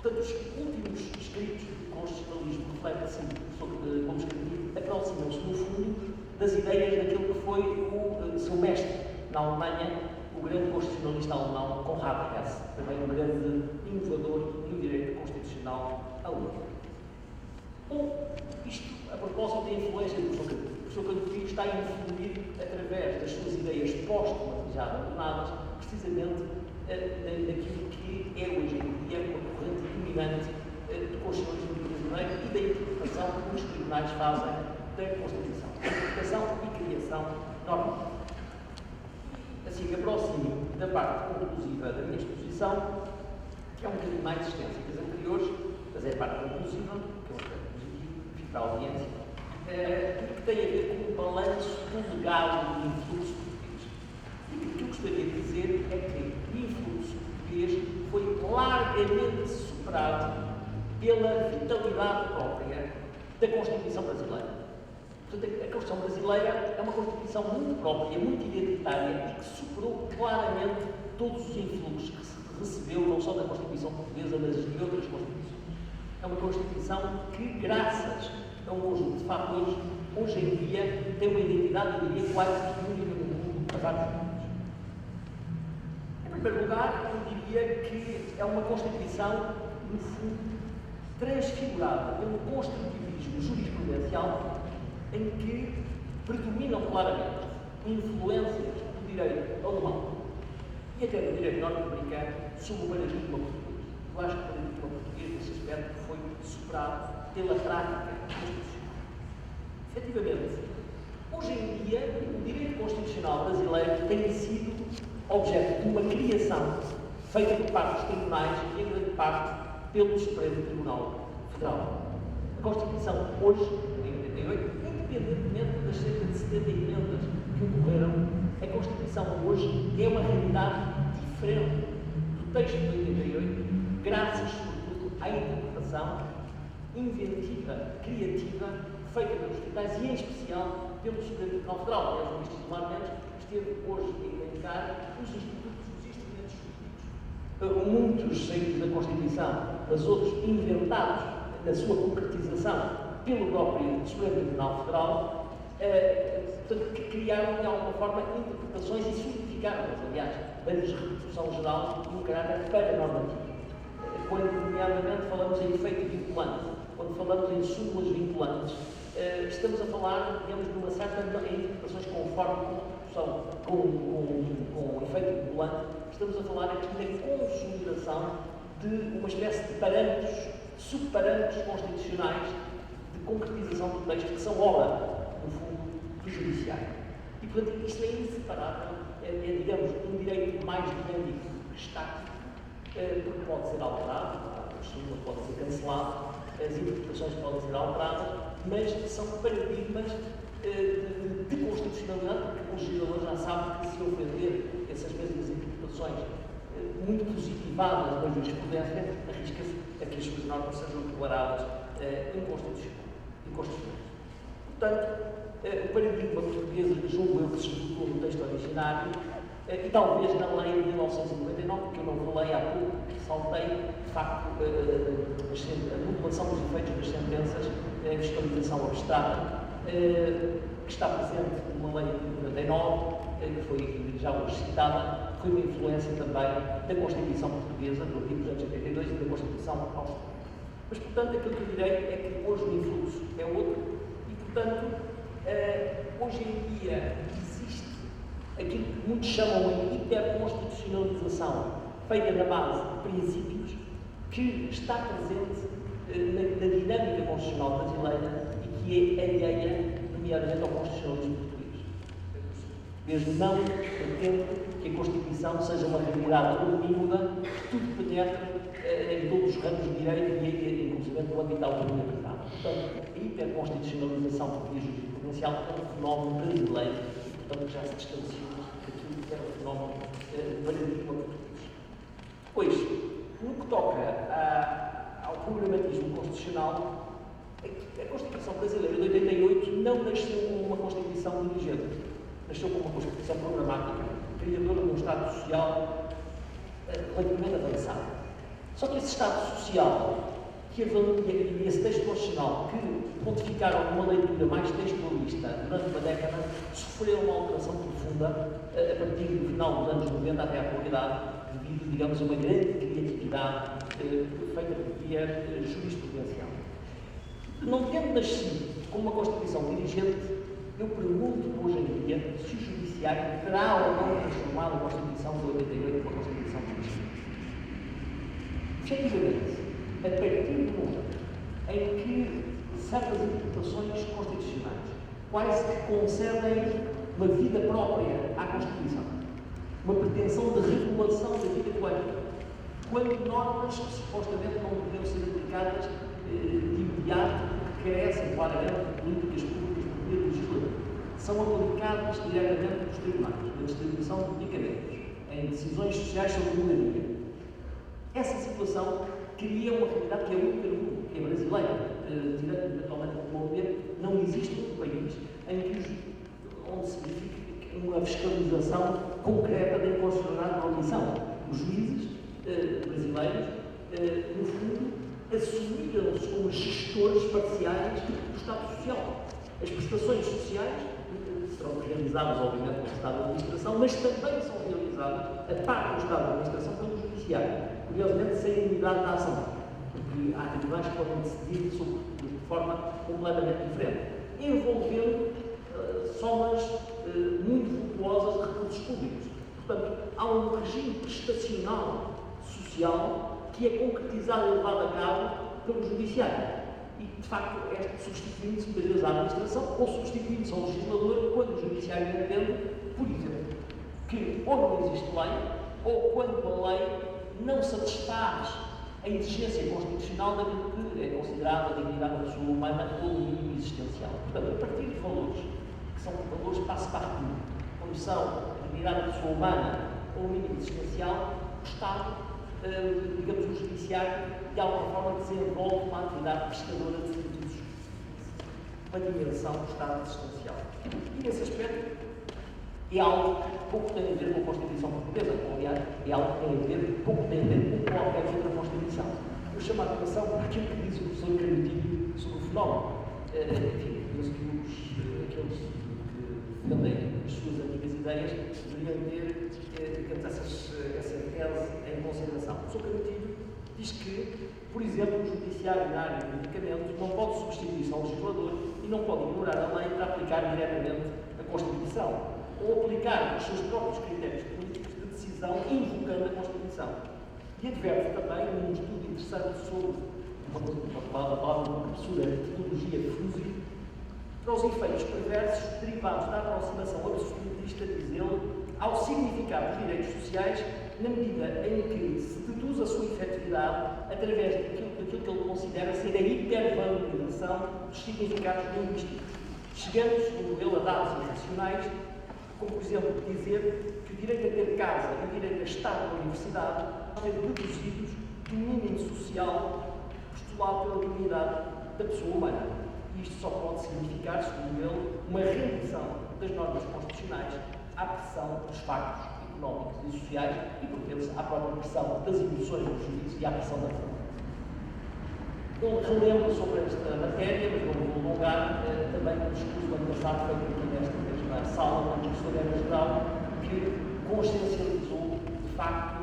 Portanto, os últimos escritos de constitucionalismo refletem-se, como escrevi, aproximam-se, no fundo, das ideias daquele que foi o seu mestre na Alemanha, o grande constitucionalista alemão Konrad Hess, também um grande inovador no direito constitucional alemão. Bom, isto a propósito da influência do professor Canhotinho. O professor Canhotinho está a influir, através das suas ideias póstumas já abandonadas, precisamente naquilo que é hoje em dia uma corrente dominante do constitucionalismo brasileiro e da interpretação que os tribunais fazem da Constituição. Interpretação e criação normativa. Assim, aproximo da parte conclusiva da minha exposição, que é um bocadinho mais extensa que as anteriores, mas é a parte conclusiva, que é um aspecto positivo, para a audiência, que tem a ver com o balanço do legado do influxo português. E o que eu gostaria de dizer é que o influxo português foi largamente superado pela vitalidade própria da Constituição brasileira. Portanto, a Constituição brasileira é uma Constituição muito própria, muito identitária e que superou claramente todos os influxos que se recebeu, não só da Constituição portuguesa, mas de outras Constituições. É uma Constituição que, graças a um conjunto de fatores, hoje em dia tem uma identidade, eu diria, quase única no mundo para vários mundos. Em primeiro lugar, eu diria que é uma Constituição, no fundo, transfigurada pelo construtivismo jurisprudencial, em que predominam claramente influências do direito alemão e até do direito norte-americano sobre o paradigma português. Eu acho que o paradigma português, nesse aspecto, foi superado pela prática constitucional. Efetivamente, hoje em dia, o direito constitucional brasileiro tem sido objeto de uma criação feita por parte dos tribunais e, em grande parte, pelo Supremo Tribunal Federal. A Constituição, hoje, em 88, independentemente das cerca de 70 emendas que ocorreram, a Constituição hoje é uma realidade diferente do texto de 88, graças, sobretudo, à interpretação inventiva, criativa, feita pelos tribunais e, em especial, pelo Supremo Tribunal Federal. Aliás, o Ministro Gilmar Mendes esteve hoje a elencar os institutos, os instrumentos jurídicos. Muitos saídos da Constituição, mas outros inventados na sua concretização pelo próprio Supremo Tribunal Federal, portanto, que criaram, de alguma forma, interpretações e solidificaram-nas, aliás, dando-lhes repercussão geral e um caráter paranormativo. Quando, nomeadamente, falamos em efeito vinculante, quando falamos em súmulas vinculantes, estamos a falar, digamos, de uma certa interpretações conforme com efeito vinculante, estamos a falar aqui da consolidação de uma espécie de parâmetros, subparâmetros constitucionais de concretização do texto, que são obra, no fundo, do judiciário. E, portanto, isto é inseparável, digamos, um direito mais dinâmico que estático, porque pode ser alterado, a súmula pode ser cancelado, as interpretações podem ser alteradas, mas são paradigmas de constitucionalidade, porque o legislador já sabe que se ofender essas mesmas interpretações muito positivadas da jurisprudência, arrisca-se a que as suas normas sejam declaradas inconstitucionais. Portanto, o paradigma português, julgo eu, que se esgotou no texto originário, e talvez na lei de 1999, que eu não falei há pouco, saltei, de facto, a modulação dos efeitos das sentenças, a fiscalização abstrata, que está presente numa lei de 99, que foi já hoje citada, foi uma influência também da Constituição Portuguesa, do artigo 282 e da Constituição Austríaca. Mas, portanto, aquilo que eu direi é que hoje o influxo é outro e, portanto, hoje em dia existe aquilo que muitos chamam de hiperconstitucionalização, feita na base de princípios, que está presente na dinâmica constitucional brasileira e que é alheia, nomeadamente, ao constitucionalismo português. Mesmo não pretende que a Constituição seja uma realidade omnímoda que tudo penetre em todos os ramos de direito e, inclusive, no âmbito da autonomia privada. Portanto, a hiperconstitucionalização portuguesa jurisprudencial é um fenómeno brasileiro e, portanto, já se distanciou daquilo que era o fenómeno paradigma português. Pois, no que toca ao programatismo constitucional, a Constituição brasileira de 88 não nasceu como uma Constituição dirigente, nasceu como uma Constituição programática, criadora de um Estado Social relativamente avançado. Só que esse Estado Social e esse texto constitucional que pontificaram numa leitura mais textualista durante uma década sofreram uma alteração profunda a partir do final dos anos 90 até à atualidade, devido, digamos, a uma grande criatividade feita por via jurisprudencial. Não tendo nascido como uma Constituição dirigente, eu pergunto hoje em dia se o Judiciário terá ou não transformado a Constituição de 88 numa Constituição dirigente. Efetivamente, a partir do momento em que certas interpretações constitucionais quase que concedem uma vida própria à Constituição, uma pretensão de regulação da vida coletiva, quando normas que supostamente não deveriam ser aplicadas de imediato, porque carecem claramente de políticas públicas por via legislativa, são aplicadas diretamente pelos tribunais, na distribuição de medicamentos, em decisões sociais sobre moradia. Essa situação cria uma realidade que é única no mundo, que é brasileira. Tirando eventualmente a Colômbia, não existe outro país onde se verifique uma fiscalização concreta da inconstitucionalidade da omissão. Os juízes brasileiros, no fundo, assumiram-se como gestores parciais do Estado Social. As prestações sociais serão realizadas, obviamente, pelo Estado de Administração, mas também são realizadas, a parte do Estado de Administração, pelo Judiciário. Curiosamente, sem unidade de ação, porque há tribunais que podem decidir de forma completamente diferente, envolvendo somas muito vultuosas de recursos públicos. Portanto, há um regime prestacional social que é concretizado e levado a cabo pelo Judiciário. E, de facto, é substituindo-se muitas vezes à administração ou substituindo-se ao legislador quando o Judiciário entende, por exemplo, que ou não existe lei, ou quando a lei não satisfaz a exigência constitucional daquilo que é considerado a dignidade da pessoa humana ou o mínimo existencial. Portanto, a partir de valores que são valores passe-partout, como são a dignidade da pessoa humana ou o mínimo existencial, o Estado, digamos, o Judiciário, de alguma forma desenvolve uma atividade prestadora de serviços, uma dimensão do Estado existencial. E, nesse aspecto, é algo que pouco tem a ver com a Constituição Portuguesa, aliás, é algo que pouco tem a ver com qualquer outra Constituição. Eu chamo a atenção para aquilo que diz o professor Canutilho sobre o fenómeno. Enfim, penso que aqueles que defendem as suas antigas ideias deveriam ter, digamos, essa tese em consideração. O professor Canutilho diz que, por exemplo, o Judiciário na área do medicamento não pode substituir-se ao legislador e não pode ignorar a lei para aplicar diretamente a Constituição, ou aplicar os seus próprios critérios políticos de decisão invocando a Constituição. E adverte também num estudo interessante sobre uma palavra de uma professora de Teologia Fúzio, para os efeitos perversos derivados da aproximação absolutista, diz ele, ao significado dos direitos sociais, na medida em que se deduz a sua efetividade através daquilo que ele considera ser a hipervalorização dos significados linguísticos, chegando, segundo ele, a dados irracionais, como, por exemplo, dizer que o direito a ter casa e o direito a estar na universidade são deduzidos do mínimo social postulado pela dignidade da pessoa humana. E isto só pode significar, segundo ele, uma rendição das normas constitucionais à pressão dos factos económicos e sociais e, por vezes, à própria pressão das emoções do juízo e à pressão da razão. Eu relembro sobre esta matéria, mas não vou alongar, também o discurso do ano passado feito aqui nesta mesma na sala com o professor geral, que consciencializou, de facto,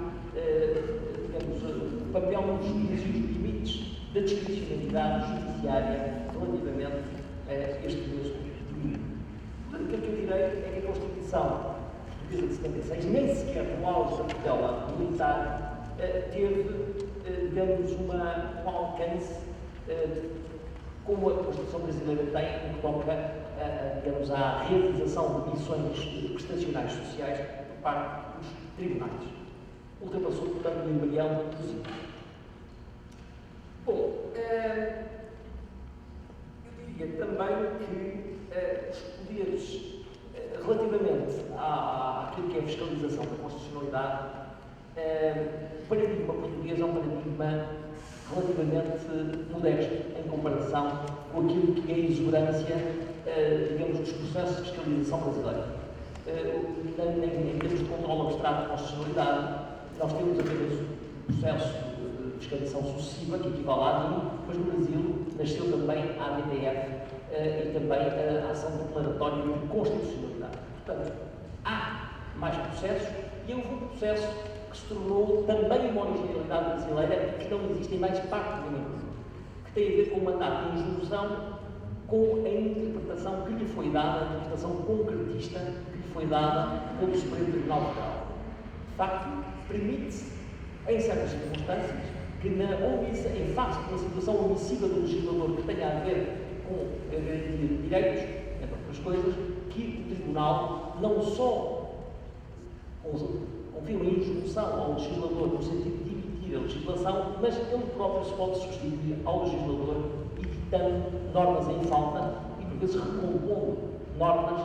digamos, o papel dos limites e os limites da discricionalidade judiciária relativamente a este mesmo domínio. Portanto, o que eu direi é que a Constituição portuguesa de 76, nem sequer no auge da tutela militar, teve, digamos, um alcance como a Constituição brasileira tem, no que toca, digamos, à realização de missões prestacionais sociais por parte dos tribunais. Ultrapassou, portanto, o embrião possível. Bom, eu diria também que os poderes, relativamente àquilo que é a fiscalização da constitucionalidade, o paradigma português é um paradigma relativamente modesto em comparação com aquilo que é a exuberância, digamos, dos processos de fiscalização brasileira. Em termos de controle abstrato de constitucionalidade, nós temos apenas um processo de fiscalização sucessiva, que equivale à ADIM, mas no Brasil nasceu também a ADTF e também a ação declaratória de constitucionalidade. Portanto, há mais processos e houve um processo que se tornou também uma originalidade brasileira que não existe em mais parte do mundo, que tem a ver com o mandato de injunção, com a interpretação que lhe foi dada, a interpretação concretista que lhe foi dada pelo Supremo Tribunal Federal. De facto, permite-se, em certas circunstâncias, que em face de uma situação omissiva do legislador que tenha a ver com a garantia de direitos, entre outras coisas, que o Tribunal não só confia uma injunção ao legislador no sentido de emitir a legislação, mas ele próprio se pode substituir ao legislador, editando normas em falta e, por vezes, recompondo normas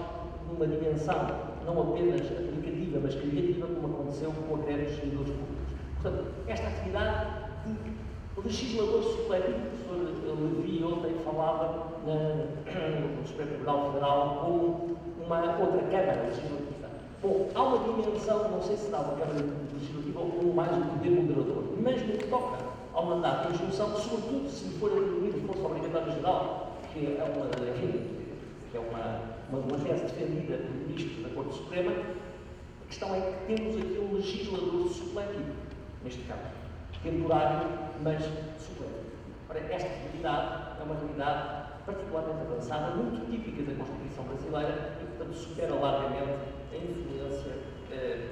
numa dimensão não apenas aplicativa, mas criativa, como aconteceu com a greve dos servidores públicos. Portanto, esta atividade de legislador supletivo, o professor Levi ontem falava no Supremo Tribunal Federal como uma outra Câmara Legislativa. Bom, há uma dimensão, não sei se será uma Câmara Legislativa ou mais um poder moderador, mas no que toca ao mandato de injunção, sobretudo se for atribuído força obrigatória geral, que é uma tese defendida por ministros da Corte Suprema, a questão é que temos aqui um legislador supletivo, neste caso, temporário, mas supletivo. Ora, esta realidade é uma realidade particularmente avançada, muito típica da Constituição brasileira e, portanto, supera largamente a influência portuguesa.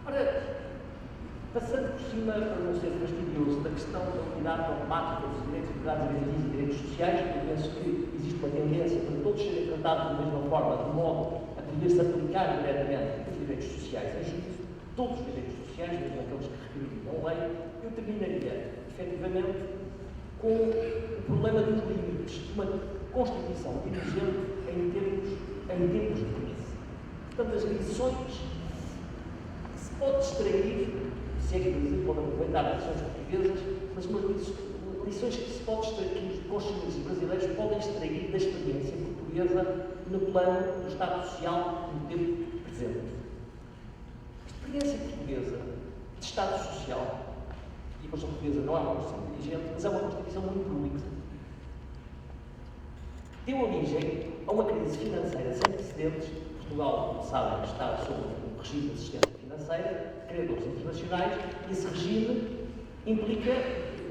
Ora, passando por cima, para não ser fastidioso, da questão da unidade dogmática dos direitos, liberdades e garantias e direitos sociais, eu penso que existe uma tendência para todos serem tratados da mesma forma, de modo a poder-se aplicar diretamente os direitos sociais em juízo, todos os direitos sociais, mesmo aqueles que requeriam lei. Eu terminaria, efetivamente, com o problema dos limites de uma Constituição dirigente em tempos de crise. Portanto, as lições que se pode extrair, se é que o Brasil pode aproveitar as lições portuguesas, mas umas lições que se pode extrair, que os constitucionalistas brasileiros podem extrair da experiência portuguesa no plano do Estado Social no tempo presente. A experiência portuguesa de Estado Social, e a Constituição portuguesa não é uma Constituição dirigente, mas é uma Constituição muito prolífica, deu origem a uma crise financeira sem precedentes. Portugal, como sabem, está sob um regime de assistência financeira, credores internacionais, e esse regime implica,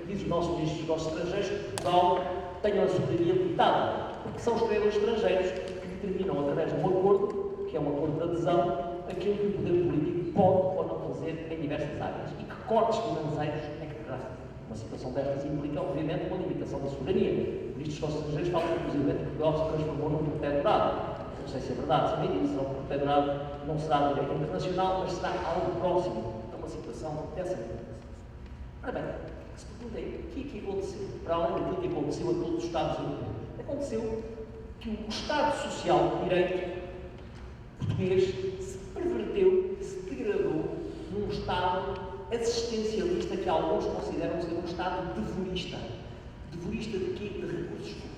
diz o nosso Ministro dos Negócios Estrangeiros, que Portugal tenha uma soberania limitada, porque são os credores estrangeiros que determinam, através de um acordo, que é um acordo de adesão, aquilo que o poder político pode ou não fazer em diversas áreas, e que cortes financeiros é que terá. Uma situação destas implica, obviamente, uma limitação da soberania. Ministros dos Negócios Estrangeiros falam, inclusive, que Portugal se transformou num protetorado. Não sei se é verdade, se é mentira, será um protetorado, não será direito internacional, mas será algo próximo a uma situação dessa natureza. Ora bem, a se pergunta é, o que é que aconteceu? Para além daquilo que aconteceu a todos os Estados europeus, aconteceu que o Estado Social de Direito português se perverteu, se degradou num Estado assistencialista que alguns consideram ser um Estado devolista. Devolista de quê? De recursos públicos.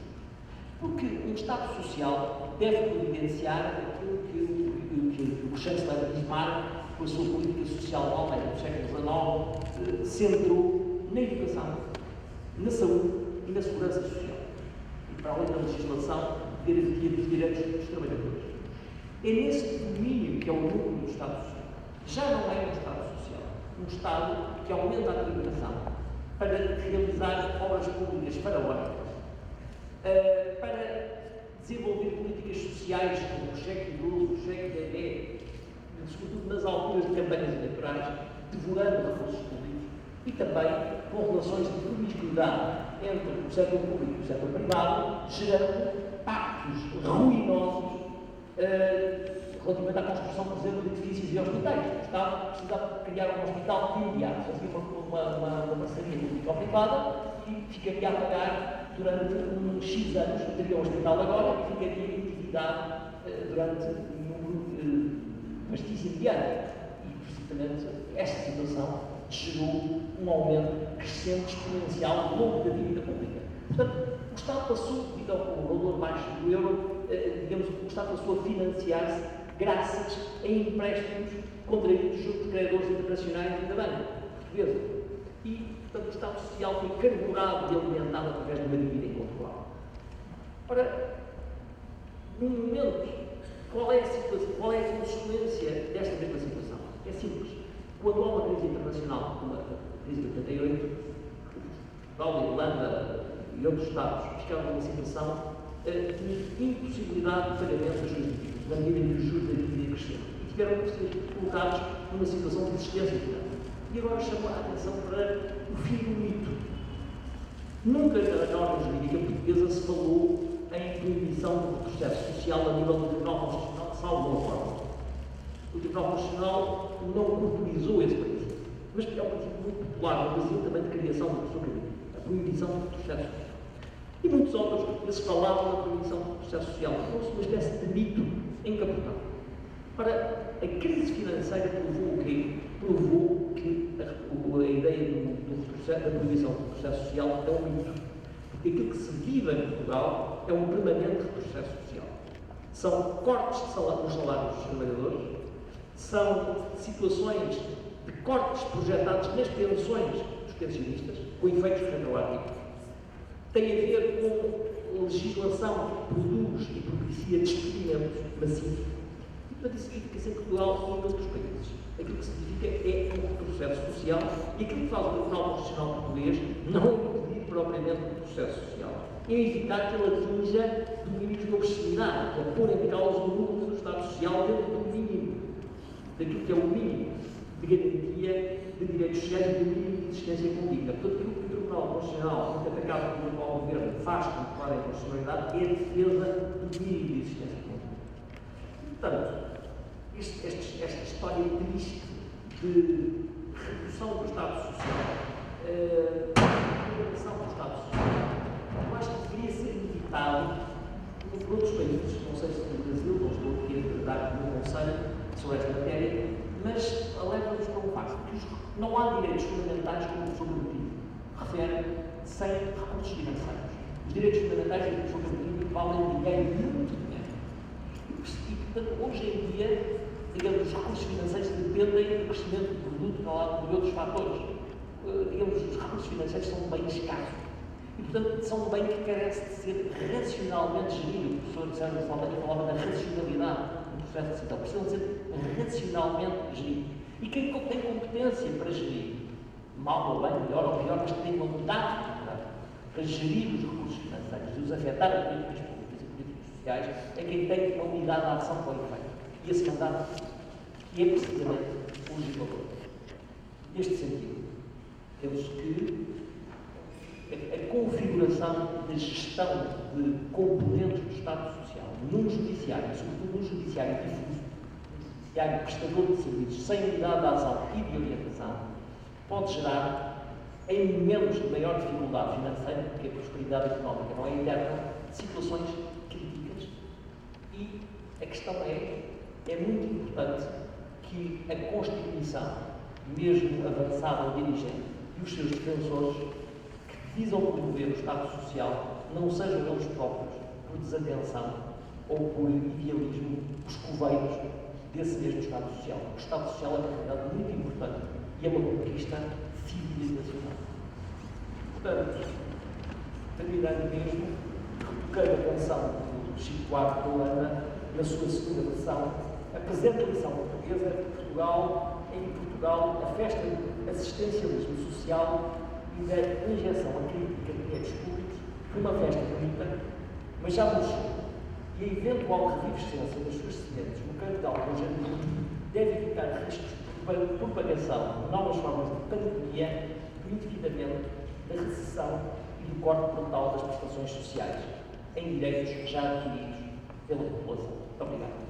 Porque um Estado social deve providenciar aquilo que o chanceler Bismarck, com a sua política social nova do século XIX, centrou na educação, na saúde e na segurança social. E para além da legislação, garantia dos direitos dos trabalhadores. É nesse domínio que é o núcleo do Estado Social. Já não é um Estado Social. Um Estado que aumenta a tributação para realizar obras públicas faraónicas, para desenvolver políticas sociais como o cheque idoso, o cheque bebê, sobretudo nas alturas de campanhas eleitorais, devorando recursos públicos, e também com relações de promiscuidade entre o setor público e o setor privado, gerando pactos ruinosos relativamente à construção, por exemplo, de edifícios e hospitais. O Estado precisava criar um hospital de imediato, fazia uma parceria público-privada e ficaria a pagar durante uns X anos, teria um hospital agora e ficaria em atividade durante um número vastíssimo de anos. E, precisamente, esta situação gerou um aumento crescente, exponencial, longo da dívida pública. Portanto, o Estado passou, devido ao valor baixo do euro, digamos, o Estado passou a financiar-se graças a empréstimos contraídos junto de credores internacionais e da banca portuguesa. E, portanto, o Estado Social foi carburado e alimentado através de uma dívida incontrolável. Ora, no momento, qual é a situação, qual é a consequência desta mesma situação? É simples. Quando há uma crise internacional, como a crise de 88, Portugal, Irlanda e outros Estados ficaram numa situação de impossibilidade de pagamento das suas dívidas, na medida em que os juros da dívida cresceram. E tiveram que ser colocados numa situação de existência financeira. E agora chamo a atenção para o fim do mito. Nunca na norma jurídica portuguesa se falou em proibição do processo social a nível do Tribunal Constitucional, salvo uma forma. O Tribunal Constitucional não corporizou esse princípio, mas é um princípio muito popular no Brasil também de criação do processo jurídico, a proibição do processo social. E muitos outros portugueses falavam da proibição do processo social, como uma espécie de mito encapotado. Ora, a crise financeira provou o quê? Provou que a ideia da proibição do processo social é um mito. Porque aquilo que se vive em Portugal é um permanente retrocesso social. São cortes nos salários dos trabalhadores, são situações de cortes projetados nas pensões dos pensionistas, com efeitos retroativos. Tem a ver com legislação que produz e propicia despedimentos massivos. E, portanto, isso significa que em Portugal e em outros países. Aquilo que significa é um processo social e aquilo que faz o Tribunal Constitucional Português não é impedir propriamente o processo social, é evitar que ele atinja domínios de obscenidade, que é pôr em causa o núcleo do Estado Social dentro do mínimo, daquilo que é o mínimo de garantia de direitos sociais e do mínimo de existência condigna. Portanto, aquilo que o Tribunal Constitucional, que atacado pelo atual Governo, faz com clara inconstitucionalidade é a defesa do mínimo de existência condigna. Portanto, esta história triste de redução do Estado Social, redução do Estado Social, eu acho que deveria ser evitado por outros países, não sei se no Brasil, não estou aqui a dar nenhum conselho sobre esta matéria, mas leva-nos para um facto, que não há direitos fundamentais como o sobremetido, refere sem recursos financeiros. Os direitos fundamentais e o sobremetido valem dinheiro, muito dinheiro. E, portanto, hoje em dia, digamos, os recursos financeiros dependem do crescimento do produto, não de outros fatores. Digamos, os recursos financeiros são um bem escasso. E, portanto, são um bem que carece de ser racionalmente gerido. O professor Sérgio Saldanha falava da racionalidade do processo de decisão. Precisam de ser racionalmente geridos. E quem tem competência para gerir, mal ou bem, melhor ou pior, mas que tem uma unidade para gerir os recursos financeiros e os afetar a políticas públicas e políticas sociais, é quem tem uma unidade de ação para o efeito. E esse mandato é precisamente o legislador. Neste sentido, temos que a configuração da gestão de componentes do Estado Social num judiciário, sobretudo num judiciário difuso, um judiciário prestador de serviços, sem unidade de ação e de orientação, pode gerar, em momentos de maior dificuldade financeira, porque a prosperidade económica não é eterna, situações críticas. E a questão é muito importante que a Constituição, mesmo avançada ou dirigente, e os seus defensores, que visam promover o Estado Social, não sejam eles próprios, por desatenção ou por idealismo, os coveiros desse mesmo Estado Social. O Estado Social é uma realidade muito importante e é uma conquista civilizacional. Portanto, terminando mesmo, quero a atenção Chico Buarque de Holanda, na sua segunda versão, a presente lição portuguesa em Portugal, a festa do assistencialismo social e da injeção a crítica de dinheiros públicos foi uma festa bonita, mas já murchou, e a eventual revivescência das suas sementes no capital conjuntivo deve evitar riscos de propagação de novas formas de pandemia, do endividamento, da recessão e do corte brutal das prestações sociais, em direitos já adquiridos pela população. Muito obrigado.